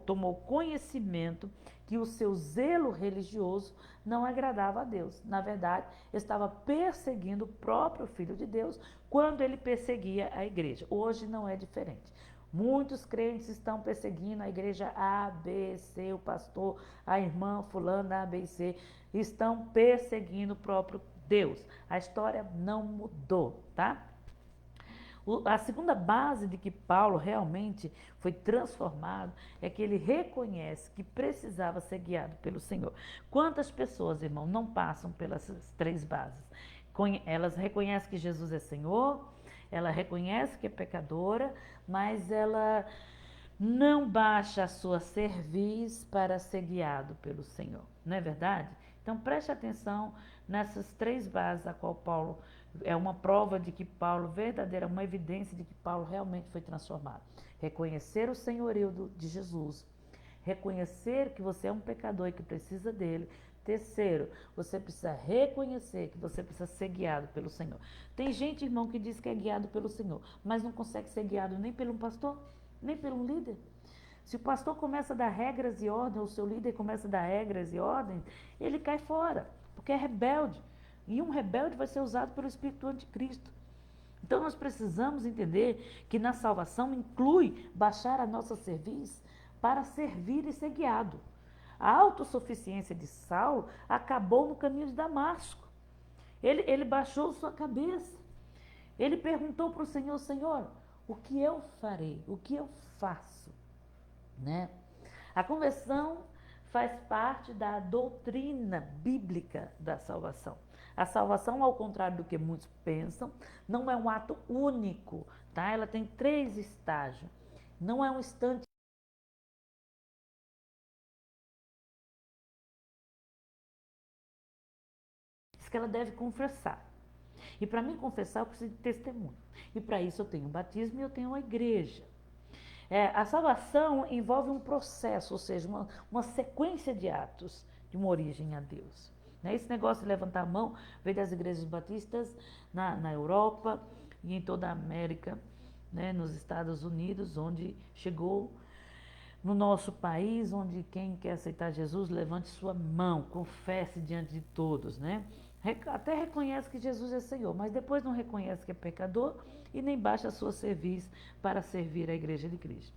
S1: tomou conhecimento que o seu zelo religioso não agradava a Deus. Na verdade, estava perseguindo o próprio Filho de Deus quando ele perseguia a igreja. Hoje não é diferente. Muitos crentes estão perseguindo a igreja A, B, C, o pastor, a irmã fulana A, B e C, estão perseguindo o próprio Deus. A história não mudou, tá? A segunda base de que Paulo realmente foi transformado é que ele reconhece que precisava ser guiado pelo Senhor. Quantas pessoas, irmão, não passam pelas 3 bases? Elas reconhecem que Jesus é Senhor, ela reconhece que é pecadora, mas ela não baixa a sua cerviz para ser guiado pelo Senhor. Não é verdade? Então preste atenção nessas 3 bases a qual Paulo é uma prova de que Paulo, verdadeira, uma evidência de que Paulo realmente foi transformado. Reconhecer o senhorio de Jesus, reconhecer que você é um pecador e que precisa dele. Terceiro, você precisa reconhecer que você precisa ser guiado pelo Senhor. Tem gente, irmão, que diz que é guiado pelo Senhor, mas não consegue ser guiado nem pelo pastor, nem pelo líder. Se o pastor começa a dar regras e ordens, ou o seu líder começa a dar regras e ordens, ele cai fora, porque é rebelde. E um rebelde vai ser usado pelo Espírito do Anticristo. Então nós precisamos entender que na salvação inclui baixar a nossa cerviz para servir e ser guiado. A autossuficiência de Saulo acabou no caminho de Damasco. Ele baixou sua cabeça. Ele perguntou para o Senhor, Senhor, o que eu farei? O que eu faço? Né? A conversão faz parte da doutrina bíblica da salvação. A salvação, ao contrário do que muitos pensam, não é um ato único, tá? Ela tem 3 estágios. Não é um instante. Que ela deve confessar. E para mim confessar, eu preciso de testemunho. E para isso eu tenho o batismo e eu tenho a igreja. A salvação envolve um processo, ou seja, uma sequência de atos de uma origem a Deus. Esse negócio de levantar a mão veio das igrejas batistas na Europa e em toda a América, né, nos Estados Unidos, onde chegou no nosso país, onde quem quer aceitar Jesus, levante sua mão, confesse diante de todos, né? Até reconhece que Jesus é Senhor, mas depois não reconhece que é pecador e nem baixa a sua cerviz para servir a igreja de Cristo.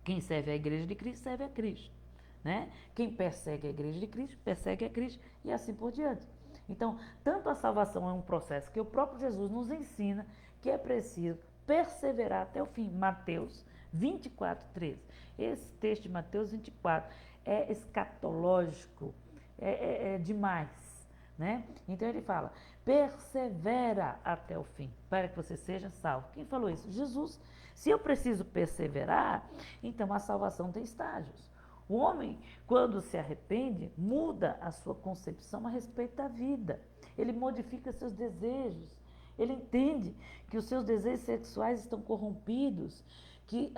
S1: Quem serve a igreja de Cristo, serve a Cristo. Né? Quem persegue a igreja de Cristo, persegue a Cristo e assim por diante. Então, tanto a salvação é um processo que o próprio Jesus nos ensina que é preciso perseverar até o fim. Mateus 24, 13. Esse texto de Mateus 24 é escatológico, é demais. Né? Então ele fala, persevera até o fim, para que você seja salvo. Quem falou isso? Jesus. Se eu preciso perseverar, então a salvação tem estágios. O homem, quando se arrepende, muda a sua concepção a respeito da vida. Ele modifica seus desejos. Ele entende que os seus desejos sexuais estão corrompidos, que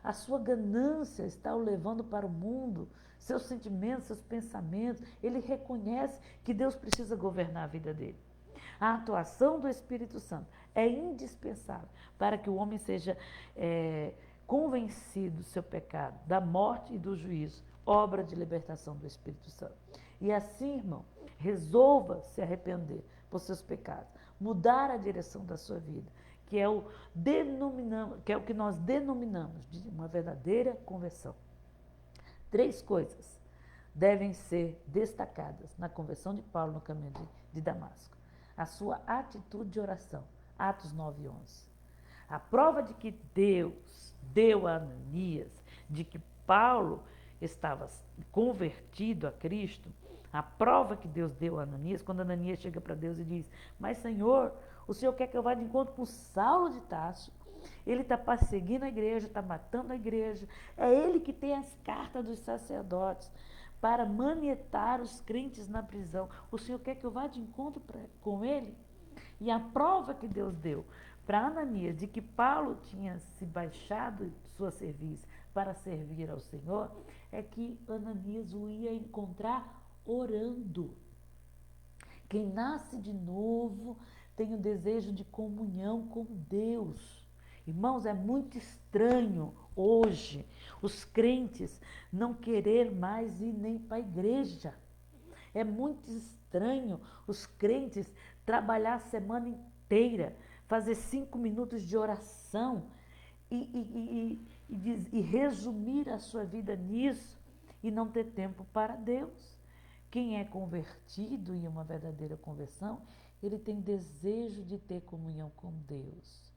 S1: a sua ganância está o levando para o mundo, seus sentimentos, seus pensamentos. Ele reconhece que Deus precisa governar a vida dele. A atuação do Espírito Santo é indispensável para que o homem seja convencido do seu pecado, da morte e do juízo, obra de libertação do Espírito Santo. E assim, irmão, resolva se arrepender por seus pecados, mudar a direção da sua vida, que é o que nós denominamos de uma verdadeira conversão. 3 coisas devem ser destacadas na conversão de Paulo no caminho de Damasco. A sua atitude de oração, Atos 9:11. A prova de que Deus deu a Ananias, de que Paulo estava convertido a Cristo, a prova que Deus deu a Ananias, quando Ananias chega para Deus e diz: mas Senhor, o Senhor quer que eu vá de encontro com Saulo de Tarso? Ele está perseguindo a igreja, está matando a igreja. É ele que tem as cartas dos sacerdotes para manietar os crentes na prisão. O Senhor quer que eu vá de encontro com ele? E a prova que Deus deu para Ananias de que Paulo tinha se baixado de sua serviço para servir ao Senhor é que Ananias o ia encontrar orando. Quem nasce de novo tem o desejo de comunhão com Deus. Irmãos, é muito estranho hoje os crentes não querer mais ir nem para a igreja. É muito estranho os crentes trabalhar a semana inteira, fazer 5 minutos de oração e resumir a sua vida nisso e não ter tempo para Deus. Quem é convertido em uma verdadeira conversão, ele tem desejo de ter comunhão com Deus.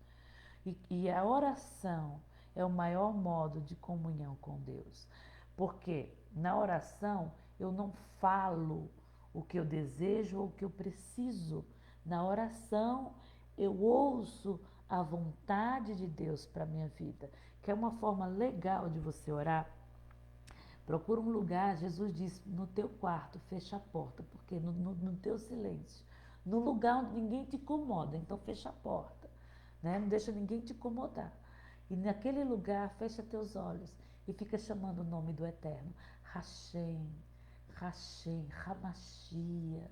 S1: E a oração é o maior modo de comunhão com Deus. Porque na oração eu não falo o que eu desejo ou o que eu preciso. Na oração eu ouço a vontade de Deus para a minha vida. Que é uma forma legal de você orar. Procura um lugar, Jesus disse, no teu quarto, fecha a porta, porque no teu silêncio, no lugar onde ninguém te incomoda, então fecha a porta, né? Não deixa ninguém te incomodar. E naquele lugar, fecha teus olhos e fica chamando o nome do Eterno. Hashem, Hashem, Hamashia,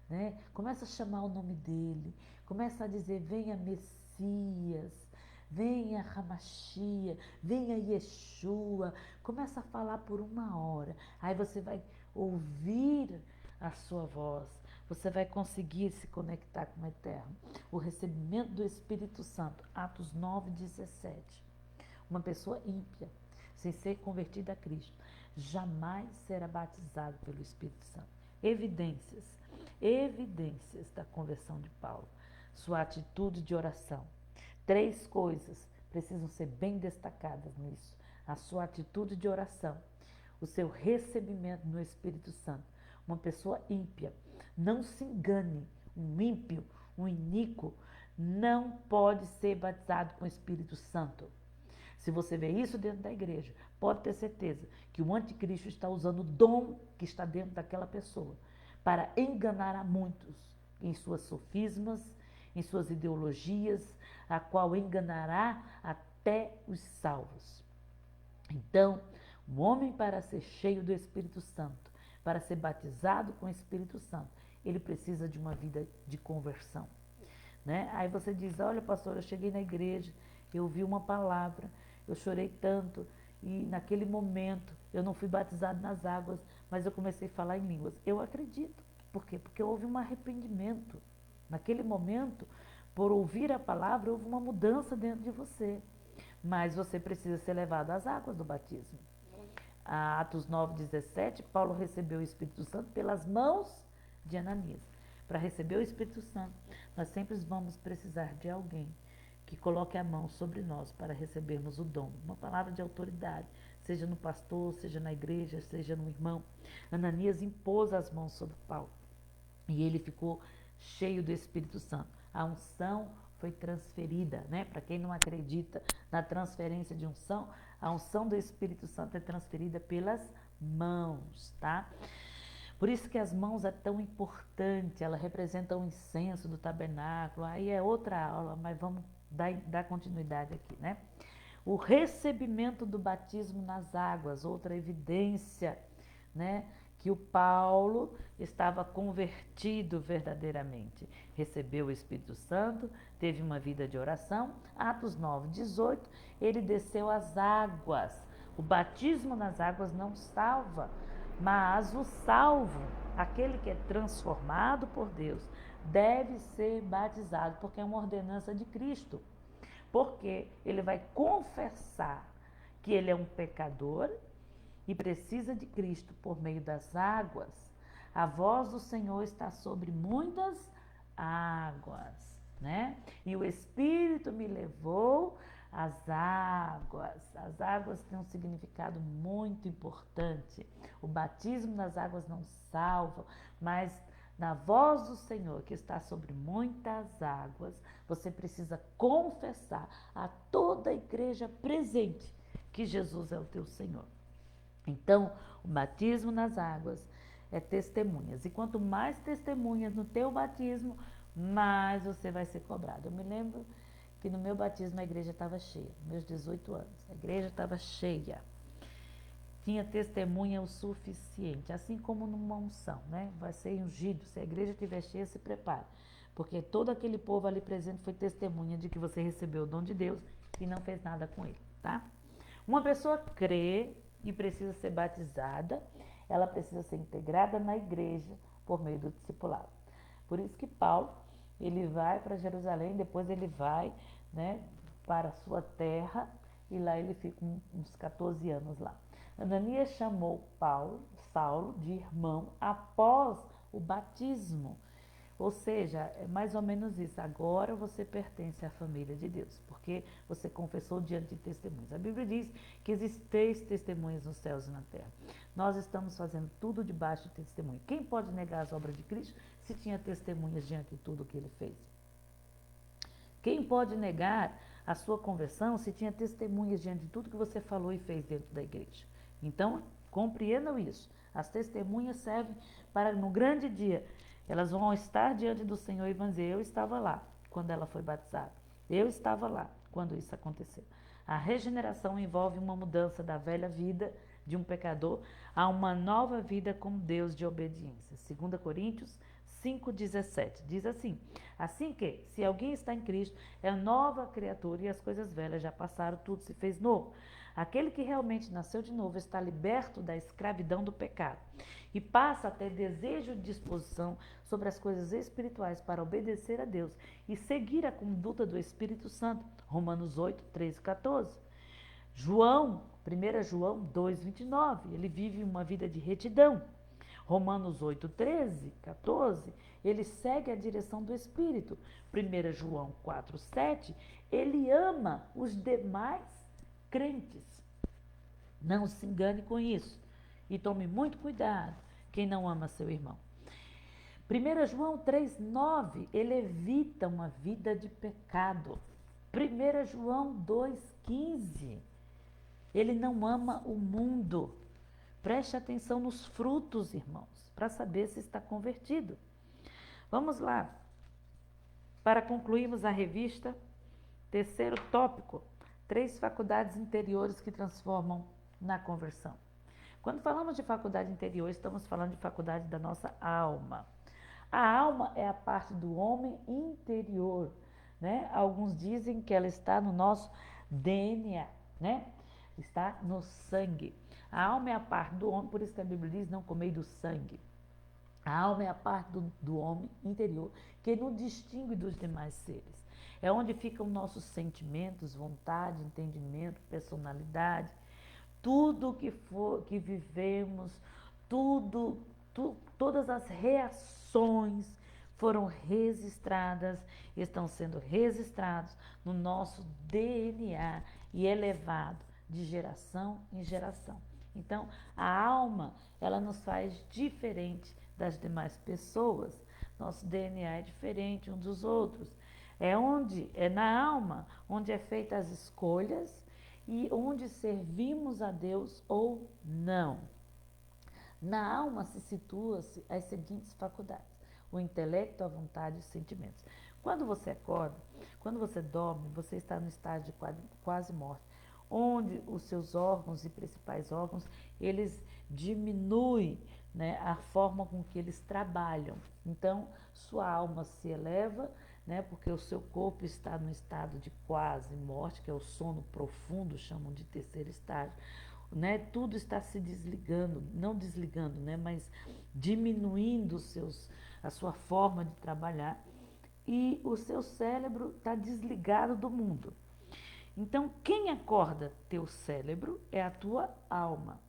S1: né? Começa a chamar o nome dele, começa a dizer, venha Messias, venha Hamashia, venha Yeshua, começa a falar por 1 hora, aí você vai ouvir a sua voz, você vai conseguir se conectar com o Eterno. O recebimento do Espírito Santo, Atos 9:17. Uma pessoa ímpia, sem ser convertida a Cristo, jamais será batizado pelo Espírito Santo. Evidências da conversão de Paulo, sua atitude de oração. 3 coisas precisam ser bem destacadas nisso. A sua atitude de oração, o seu recebimento no Espírito Santo. Uma pessoa ímpia, não se engane, um ímpio, um iníquo, não pode ser batizado com o Espírito Santo. Se você vê isso dentro da igreja, pode ter certeza que o anticristo está usando o dom que está dentro daquela pessoa para enganar a muitos em suas sofismas, em suas ideologias, a qual enganará até os salvos. Então, o homem, para ser cheio do Espírito Santo, para ser batizado com o Espírito Santo, ele precisa de uma vida de conversão, né? Aí você diz, olha pastor, eu cheguei na igreja, eu ouvi uma palavra, eu chorei tanto e naquele momento eu não fui batizado nas águas, mas eu comecei a falar em línguas. Eu acredito. Por quê? Porque houve um arrependimento. Naquele momento, por ouvir a palavra, houve uma mudança dentro de você. Mas você precisa ser levado às águas do batismo. Atos 9:17, Paulo recebeu o Espírito Santo pelas mãos de Ananias. Para receber o Espírito Santo, nós sempre vamos precisar de alguém que coloque a mão sobre nós para recebermos o dom. Uma palavra de autoridade, seja no pastor, seja na igreja, seja no irmão. Ananias impôs as mãos sobre Paulo e ele ficou cheio do Espírito Santo. A unção foi transferida, né? Para quem não acredita na transferência de unção, a unção do Espírito Santo é transferida pelas mãos, tá? Por isso que as mãos é tão importante, ela representa o incenso do tabernáculo, aí é outra aula, mas vamos dar continuidade aqui, né? O recebimento do batismo nas águas, outra evidência, né? Que o Paulo estava convertido verdadeiramente. Recebeu o Espírito Santo, teve uma vida de oração. Atos 9:18, ele desceu às águas. O batismo nas águas não salva, mas o salvo, aquele que é transformado por Deus, deve ser batizado, porque é uma ordenança de Cristo. Porque ele vai confessar que ele é um pecador e precisa de Cristo por meio das águas. A voz do Senhor está sobre muitas águas, né? E o Espírito me levou às águas. As águas têm um significado muito importante. O batismo nas águas não salva, mas na voz do Senhor que está sobre muitas águas, você precisa confessar a toda a igreja presente que Jesus é o teu Senhor. Então, o batismo nas águas é testemunhas. E quanto mais testemunhas no teu batismo, mais você vai ser cobrado. Eu me lembro que no meu batismo a igreja estava cheia, meus 18 anos. A igreja estava cheia. Tinha testemunha o suficiente, assim como numa unção, né? Vai ser ungido. Se a igreja estiver cheia, se prepare. Porque todo aquele povo ali presente foi testemunha de que você recebeu o dom de Deus e não fez nada com ele, tá? Uma pessoa crê e precisa ser batizada, ela precisa ser integrada na igreja por meio do discipulado. Por isso que Paulo, ele vai para Jerusalém, depois ele vai, né, para a sua terra e lá ele fica uns 14 anos lá. Ananias chamou Saulo de irmão após o batismo. Ou seja, é mais ou menos isso. Agora você pertence à família de Deus, porque você confessou diante de testemunhas. A Bíblia diz que existem 3 testemunhas nos céus e na terra. Nós estamos fazendo tudo debaixo de testemunho. Quem pode negar as obras de Cristo se tinha testemunhas diante de tudo que ele fez? Quem pode negar a sua conversão se tinha testemunhas diante de tudo que você falou e fez dentro da igreja? Então, compreendam isso. As testemunhas servem para, no grande dia, elas vão estar diante do Senhor e vão dizer: eu estava lá quando ela foi batizada. Eu estava lá quando isso aconteceu. A regeneração envolve uma mudança da velha vida de um pecador a uma nova vida com Deus de obediência. 2 Coríntios 5,17 diz assim: assim que, se alguém está em Cristo, é nova criatura e as coisas velhas já passaram, tudo se fez novo. Aquele que realmente nasceu de novo está liberto da escravidão do pecado e passa a ter desejo e disposição sobre as coisas espirituais para obedecer a Deus e seguir a conduta do Espírito Santo. Romanos 8, 13 e 14. 1 João 2,29, ele vive uma vida de retidão. Romanos 8, 13, 14, ele segue a direção do Espírito. 1 João 4, 7, ele ama os demais crentes. Não se engane com isso. E tome muito cuidado quem não ama seu irmão. 1 João 3, 9, ele evita uma vida de pecado. 1 João 2, 15, ele não ama o mundo. Preste atenção nos frutos, irmãos, para saber se está convertido. Vamos lá. Para concluirmos a revista, terceiro tópico: 3 faculdades interiores que transformam na conversão. Quando falamos de faculdade interior, estamos falando de faculdade da nossa alma. A alma é a parte do homem interior, né? Alguns dizem que ela está no nosso DNA, né? Está no sangue. A alma é a parte do homem, por isso que a Bíblia diz: não comei do sangue. A alma é a parte do homem interior que nos distingue dos demais seres. É onde ficam nossos sentimentos, vontade, entendimento, personalidade, tudo que vivemos, todas as reações foram registradas, estão sendo registrados no nosso DNA e elevado de geração em geração. Então, a alma, ela nos faz diferente das demais pessoas. Nosso DNA é diferente um dos outros. É na alma onde é feitas as escolhas e onde servimos a Deus ou não. Na alma se situam as seguintes faculdades: o intelecto, a vontade e os sentimentos. Quando você acorda, quando você dorme, você está no estágio de quase morte, onde os seus órgãos e principais órgãos, eles diminuem, né, a forma com que eles trabalham. Então, sua alma se eleva, né, porque o seu corpo está no estado de quase morte, que é o sono profundo, chamam de terceiro estágio. Né, tudo está se desligando, não desligando, né, mas diminuindo a sua forma de trabalhar, e o seu cérebro está desligado do mundo. Então, quem acorda teu cérebro é a tua alma.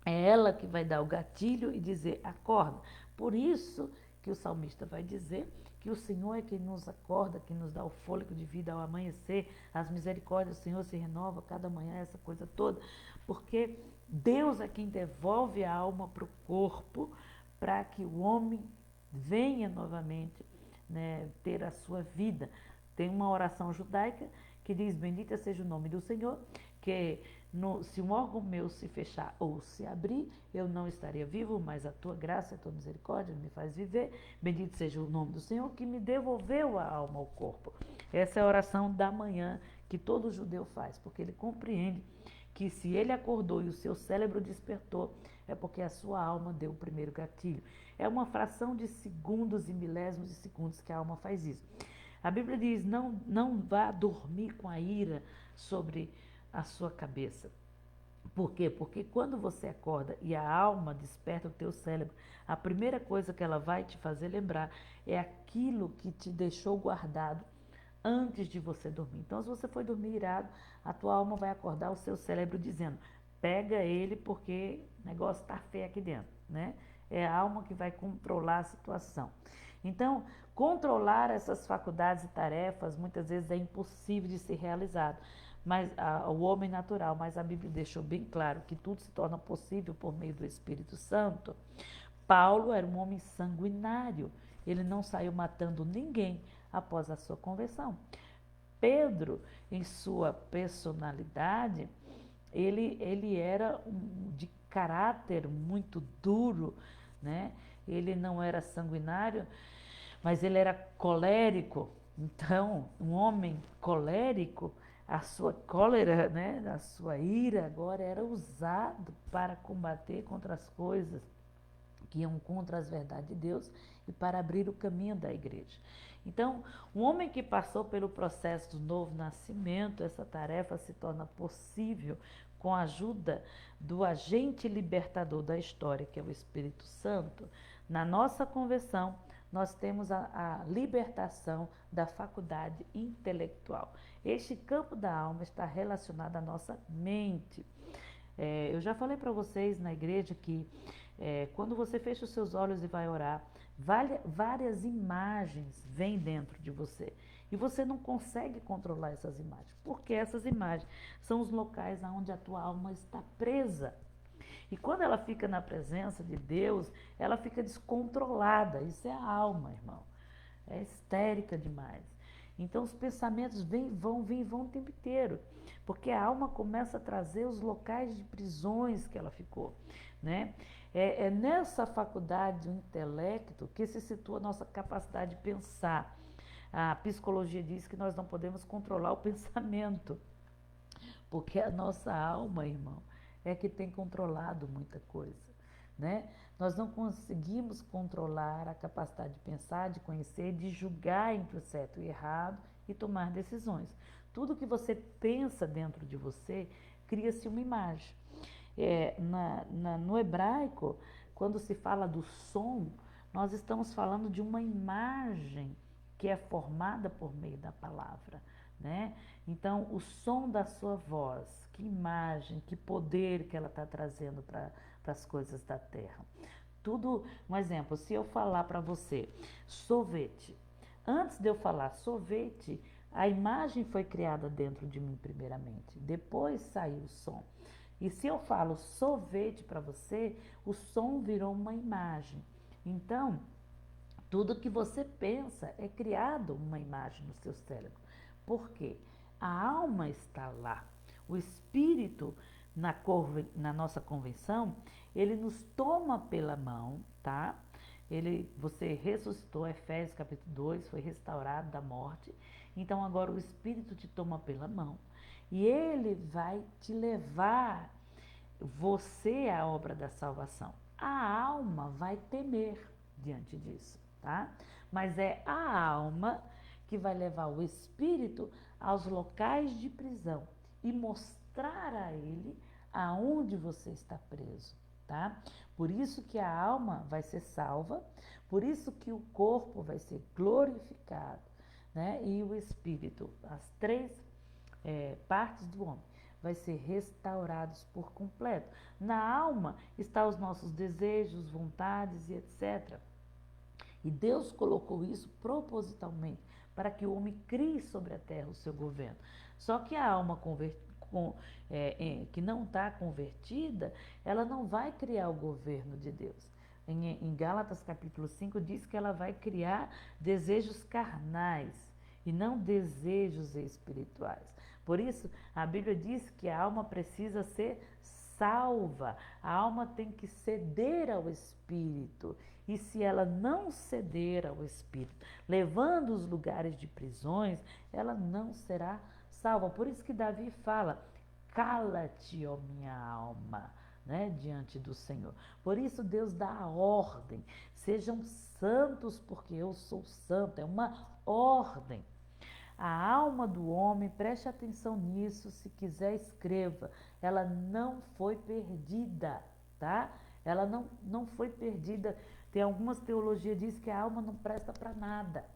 S1: É ela que vai dar o gatilho e dizer, acorda. Por isso que o salmista vai dizer que o Senhor é quem nos acorda, quem nos dá o fôlego de vida ao amanhecer, as misericórdias do Senhor se renova cada manhã, essa coisa toda, porque Deus é quem devolve a alma para o corpo, para que o homem venha novamente, né, ter a sua vida. Tem uma oração judaica que diz, bendita seja o nome do Senhor, que se um órgão meu se fechar ou se abrir, eu não estaria vivo, mas a tua graça e a tua misericórdia me faz viver. Bendito seja o nome do Senhor que me devolveu a alma ao corpo. Essa é a oração da manhã que todo judeu faz, porque ele compreende que se ele acordou e o seu cérebro despertou, é porque a sua alma deu o primeiro gatilho. É uma fração de segundos e milésimos de segundos que a alma faz isso. A Bíblia diz, não vá dormir com a ira sobre a sua cabeça. Por quê? Porque quando você acorda e a alma desperta o teu cérebro, a primeira coisa que ela vai te fazer lembrar é aquilo que te deixou guardado antes de você dormir. Então, se você foi dormir irado, a tua alma vai acordar o seu cérebro dizendo, pega ele porque o negócio está feio aqui dentro, né? É a alma que vai controlar a situação. Então, controlar essas faculdades e tarefas muitas vezes é impossível de ser realizado. Mas o homem natural, mas a Bíblia deixou bem claro que tudo se torna possível por meio do Espírito Santo. Paulo era um homem sanguinário, ele não saiu matando ninguém após a sua conversão. Pedro, em sua personalidade, ele era de caráter muito duro, né? Ele não era sanguinário, mas ele era colérico. Então, um homem colérico, a sua cólera, né, a sua ira agora era usado para combater contra as coisas que iam contra as verdades de Deus e para abrir o caminho da igreja. Então, um homem que passou pelo processo do novo nascimento, essa tarefa se torna possível com a ajuda do agente libertador da história, que é o Espírito Santo. Na nossa conversão, nós temos a libertação da faculdade intelectual. Este campo da alma está relacionado à nossa mente. Eu já falei para vocês na igreja que quando você fecha os seus olhos e vai orar, várias imagens vêm dentro de você. E você não consegue controlar essas imagens, porque essas imagens são os locais onde a tua alma está presa. E quando ela fica na presença de Deus, ela fica descontrolada. Isso é a alma, irmão. É histérica demais. Então os pensamentos vão o tempo inteiro. Porque a alma começa a trazer os locais de prisões que ela ficou, né? É nessa faculdade do intelecto que se situa a nossa capacidade de pensar. A psicologia diz que nós não podemos controlar o pensamento, porque a nossa alma, irmão, é que tem controlado muita coisa, né? Nós não conseguimos controlar a capacidade de pensar, de conhecer, de julgar entre o certo e o errado e tomar decisões. Tudo que você pensa dentro de você, cria-se uma imagem. No hebraico, quando se fala do som, nós estamos falando de uma imagem que é formada por meio da palavra, né? Então, o som da sua voz, que imagem, que poder que ela está trazendo para as coisas da terra. Tudo, um exemplo, se eu falar para você, sorvete, antes de eu falar sorvete, a imagem foi criada dentro de mim primeiramente, depois saiu o som. E se eu falo sorvete para você, o som virou uma imagem. Então, tudo que você pensa é criado uma imagem no seu cérebro. Por quê? A alma está lá. O espírito, na nossa convenção, ele nos toma pela mão, tá? Você ressuscitou, Efésios capítulo 2, foi restaurado da morte. Então agora o espírito te toma pela mão. E ele vai te levar você à obra da salvação. A alma vai temer diante disso, tá? Mas é a alma que vai levar o espírito aos locais de prisão e mostrar a ele aonde você está preso, tá? Por isso que a alma vai ser salva, por isso que o corpo vai ser glorificado, né? E o espírito, as três partes do homem, vai ser restaurados por completo. Na alma está os nossos desejos, vontades e etc. E Deus colocou isso propositalmente para que o homem crie sobre a terra o seu governo. Só que a alma que não está convertida, ela não vai criar o governo de Deus. Em Gálatas capítulo 5 diz que ela vai criar desejos carnais e não desejos espirituais. Por isso, a Bíblia diz que a alma precisa ser salva, a alma tem que ceder ao Espírito. E se ela não ceder ao Espírito, levando os lugares de prisões, ela não será salva. Por isso que Davi fala: cala-te, ó minha alma, né, diante do Senhor. Por isso Deus dá a ordem: sejam santos, porque eu sou santo. É uma ordem. A alma do homem, preste atenção nisso, se quiser escreva, ela não foi perdida, tá? Ela não foi perdida. Tem algumas teologias que dizem que a alma não presta para nada,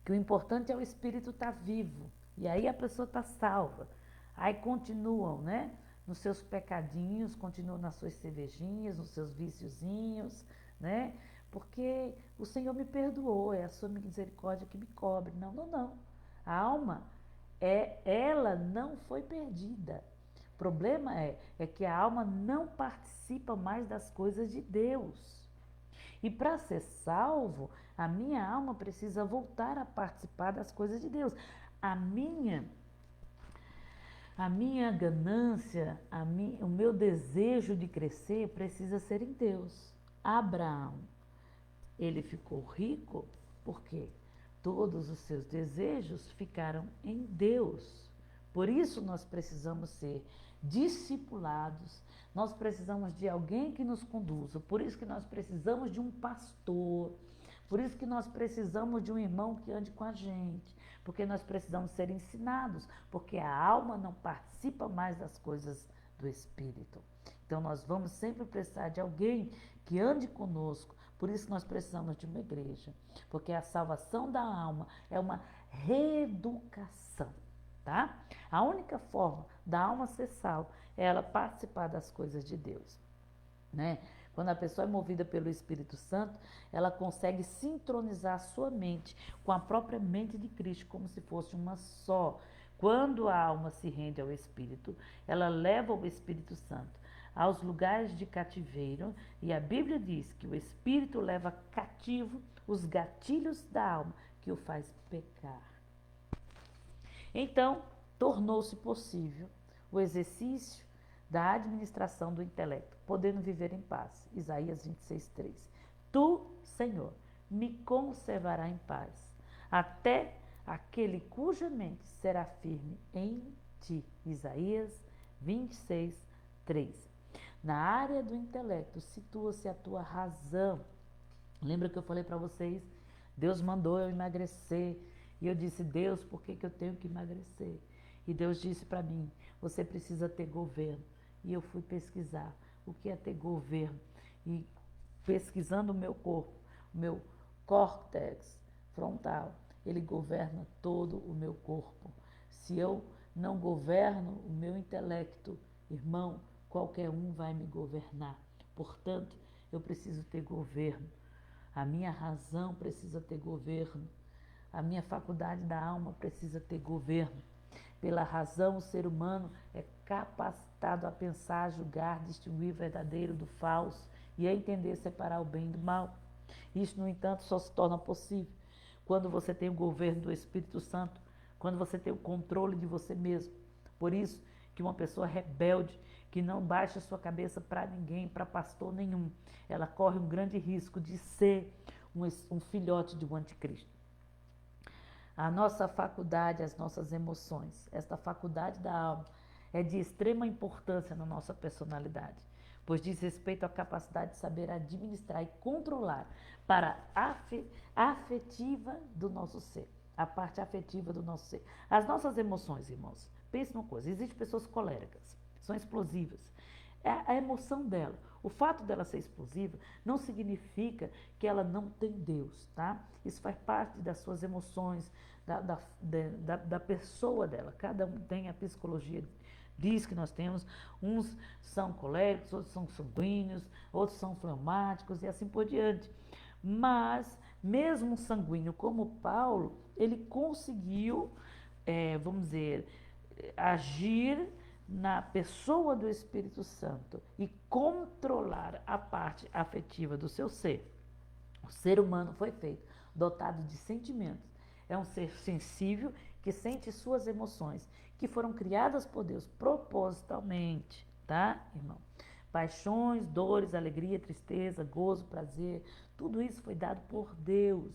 S1: que o importante é o espírito estar vivo, e aí a pessoa está salva. Aí continuam, né, nos seus pecadinhos, continuam nas suas cervejinhas, nos seus viciozinhos, né? Porque o Senhor me perdoou, é a sua misericórdia que me cobre. Não, não, não. A alma, ela não foi perdida. O problema é que a alma não participa mais das coisas de Deus. E para ser salvo, a minha alma precisa voltar a participar das coisas de Deus. A minha ganância, o meu desejo de crescer precisa ser em Deus. Abraão, ele ficou rico porque todos os seus desejos ficaram em Deus. Por isso nós precisamos ser discipulados, nós precisamos de alguém que nos conduza, por isso que nós precisamos de um pastor, por isso que nós precisamos de um irmão que ande com a gente, porque nós precisamos ser ensinados, porque a alma não participa mais das coisas do Espírito. Então nós vamos sempre precisar de alguém que ande conosco. Por isso nós precisamos de uma igreja, porque a salvação da alma é uma reeducação, tá? A única forma da alma ser salva é ela participar das coisas de Deus, né? Quando a pessoa é movida pelo Espírito Santo, ela consegue sincronizar a sua mente com a própria mente de Cristo, como se fosse uma só. Quando a alma se rende ao Espírito, ela leva o Espírito Santo aos lugares de cativeiro, e a Bíblia diz que o Espírito leva cativo os gatilhos da alma, que o faz pecar. Então, tornou-se possível o exercício da administração do intelecto, podendo viver em paz. Isaías 26:3. Tu, Senhor, me conservará em paz, até aquele cuja mente será firme em ti. Isaías 26:3. Na área do intelecto, situa-se a tua razão. Lembra que eu falei para vocês? Deus mandou eu emagrecer. E eu disse: Deus, por que eu tenho que emagrecer? E Deus disse para mim: você precisa ter governo. E eu fui pesquisar o que é ter governo. E pesquisando o meu corpo, o meu córtex frontal, ele governa todo o meu corpo. Se eu não governo o meu intelecto, irmão, qualquer um vai me governar. Portanto, eu preciso ter governo. A minha razão precisa ter governo. A minha faculdade da alma precisa ter governo. Pela razão, o ser humano é capacitado a pensar, a julgar, distinguir o verdadeiro do falso e a entender separar o bem do mal. Isso, no entanto, só se torna possível quando você tem o governo do Espírito Santo, quando você tem o controle de você mesmo. Por isso que uma pessoa rebelde, que não baixa sua cabeça para ninguém, para pastor nenhum, ela corre um grande risco de ser um filhote de um anticristo. A nossa faculdade, as nossas emoções, esta faculdade da alma é de extrema importância na nossa personalidade, pois diz respeito à capacidade de saber administrar e controlar para a afetiva do nosso ser, a parte afetiva do nosso ser. As nossas emoções, irmãos, pense numa coisa: existem pessoas coléricas, são explosivas, É a emoção dela. O fato dela ser explosiva não significa que ela não tem Deus, tá? Isso faz parte das suas emoções, da pessoa dela. Cada um tem a psicologia. Diz que nós temos, uns são coléricos, outros são sanguíneos, outros são fleumáticos e assim por diante. Mas, mesmo um sanguíneo como Paulo, ele conseguiu, vamos dizer, agir na pessoa do Espírito Santo e controlar a parte afetiva do seu ser. O ser humano foi feito dotado de sentimentos. É um ser sensível que sente suas emoções, que foram criadas por Deus propositalmente, tá, irmão? Paixões, dores, alegria, tristeza, gozo, prazer, tudo isso foi dado por Deus,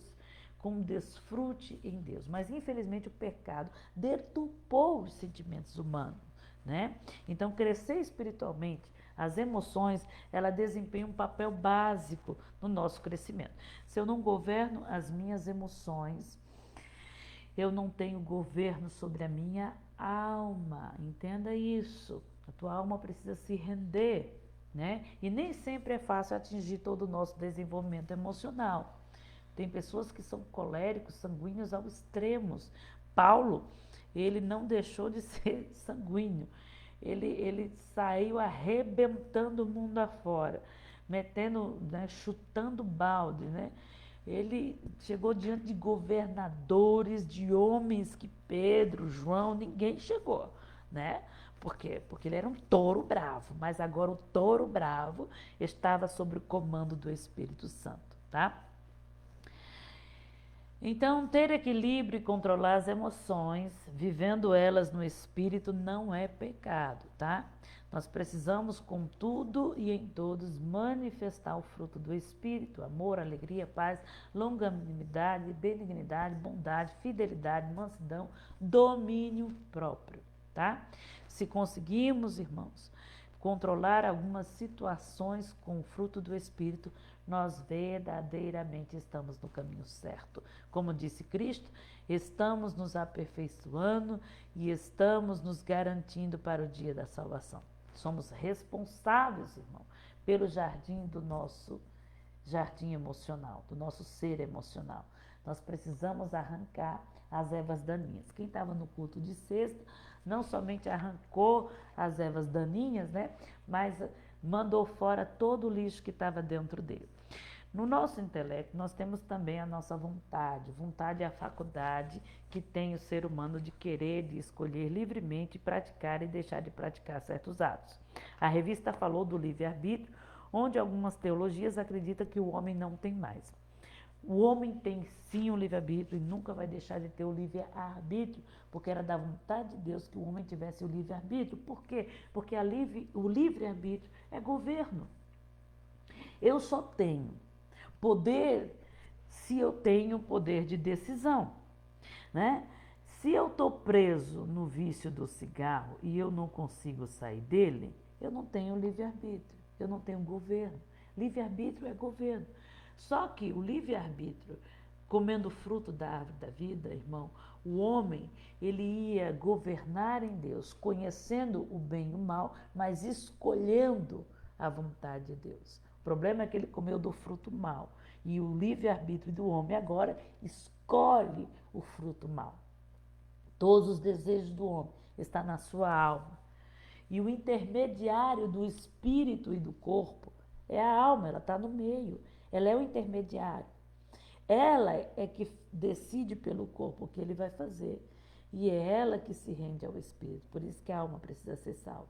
S1: com desfrute em Deus. Mas infelizmente o pecado deturpou os sentimentos humanos, né? Então crescer espiritualmente, as emoções, ela desempenha um papel básico no nosso crescimento. Se eu não governo as minhas emoções, eu não tenho governo sobre a minha alma. Entenda isso. A tua alma precisa se render, né? E nem sempre é fácil atingir todo o nosso desenvolvimento emocional. Tem pessoas que são coléricos, sanguíneos ao extremos. Paulo, ele não deixou de ser sanguíneo. Ele saiu arrebentando o mundo afora, metendo, né, chutando balde, né? Ele chegou diante de governadores, de homens que Pedro, João, ninguém chegou, né? Por quê? Porque ele era um touro bravo, mas agora o touro bravo estava sob o comando do Espírito Santo, tá? Então, ter equilíbrio e controlar as emoções, vivendo elas no espírito, não é pecado, tá? Nós precisamos, com tudo e em todos, manifestar o fruto do espírito: amor, alegria, paz, longanimidade, benignidade, bondade, fidelidade, mansidão, domínio próprio, tá? Se conseguimos, irmãos, controlar algumas situações com o fruto do espírito, nós verdadeiramente estamos no caminho certo. Como disse Cristo, estamos nos aperfeiçoando e estamos nos garantindo para o dia da salvação. Somos responsáveis, irmão, pelo jardim do nosso jardim emocional, do nosso ser emocional. Nós precisamos arrancar as ervas daninhas. Quem estava no culto de sexta não somente arrancou as ervas daninhas, né, mas mandou fora todo o lixo que estava dentro dele. No nosso intelecto, nós temos também a nossa vontade. Vontade é a faculdade que tem o ser humano de querer, de escolher livremente praticar e deixar de praticar certos atos. A revista falou do livre-arbítrio, onde algumas teologias acreditam que o homem não tem mais. O homem tem sim o livre-arbítrio e nunca vai deixar de ter o livre-arbítrio, porque era da vontade de Deus que o homem tivesse o livre-arbítrio. Por quê? Porque o livre-arbítrio é governo. Eu só tenho poder se eu tenho poder de decisão, né? Se eu estou preso no vício do cigarro e eu não consigo sair dele, eu não tenho livre-arbítrio, eu não tenho governo. Livre-arbítrio é governo. Só que o livre-arbítrio, comendo o fruto da árvore da vida, irmão, o homem, ele ia governar em Deus, conhecendo o bem e o mal, mas escolhendo a vontade de Deus. O problema é que ele comeu do fruto mal. E o livre-arbítrio do homem agora escolhe o fruto mal. Todos os desejos do homem estão na sua alma. E o intermediário do espírito e do corpo é a alma, ela está no meio. Ela é o intermediário. Ela é que decide pelo corpo o que ele vai fazer. E é ela que se rende ao espírito. Por isso que a alma precisa ser salva.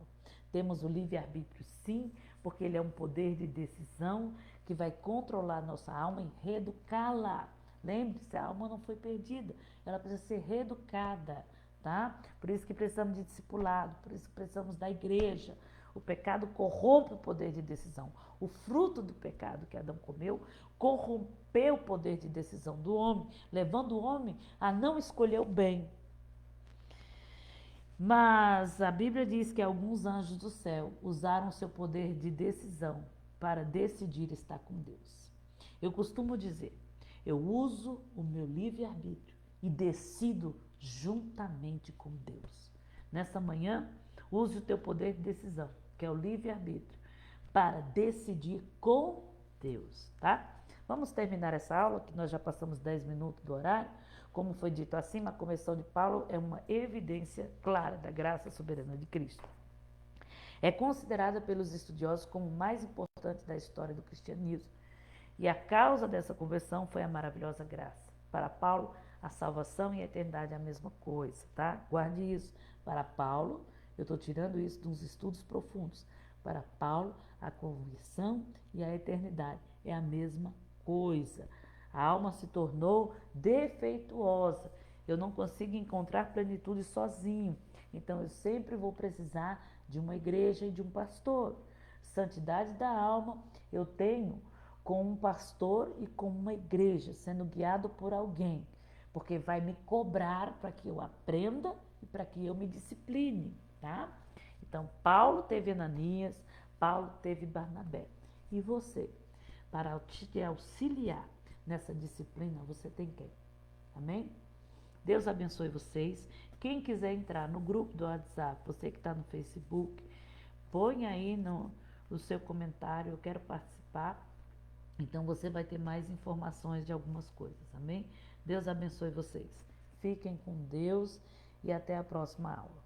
S1: Temos o livre-arbítrio, sim, porque ele é um poder de decisão que vai controlar nossa alma e reeducá-la. Lembre-se, a alma não foi perdida, ela precisa ser reeducada, tá? Por isso que precisamos de discipulado, por isso que precisamos da igreja. O pecado corrompe o poder de decisão. O fruto do pecado que Adão comeu corrompeu o poder de decisão do homem, levando o homem a não escolher o bem. Mas a Bíblia diz que alguns anjos do céu usaram seu poder de decisão para decidir estar com Deus. Eu costumo dizer, eu uso o meu livre-arbítrio e decido juntamente com Deus. Nessa manhã, use o teu poder de decisão. que é o livre-arbítrio, para decidir com Deus, tá? Vamos terminar essa aula, que nós já passamos 10 minutos do horário. Como foi dito acima, a conversão de Paulo é uma evidência clara da graça soberana de Cristo. É considerada pelos estudiosos como o mais importante da história do cristianismo. E a causa dessa conversão foi a maravilhosa graça. Para Paulo, a salvação e a eternidade é a mesma coisa, tá? Guarde isso. Para Paulo, eu estou tirando isso de uns estudos profundos. Para Paulo, a conversão e a eternidade é a mesma coisa. A alma se tornou defeituosa. Eu não consigo encontrar plenitude sozinho. Então eu sempre vou precisar de uma igreja e de um pastor. Santidade da alma eu tenho com um pastor e com uma igreja, sendo guiado por alguém, porque vai me cobrar para que eu aprenda e para que eu me discipline, tá? Então, Paulo teve Ananias, Paulo teve Barnabé. E você, para te auxiliar nessa disciplina, você tem quem? Amém? Deus abençoe vocês. Quem quiser entrar no grupo do WhatsApp, você que está no Facebook, põe aí no seu comentário, eu quero participar. Então você vai ter mais informações de algumas coisas, amém? Deus abençoe vocês. Fiquem com Deus e até a próxima aula.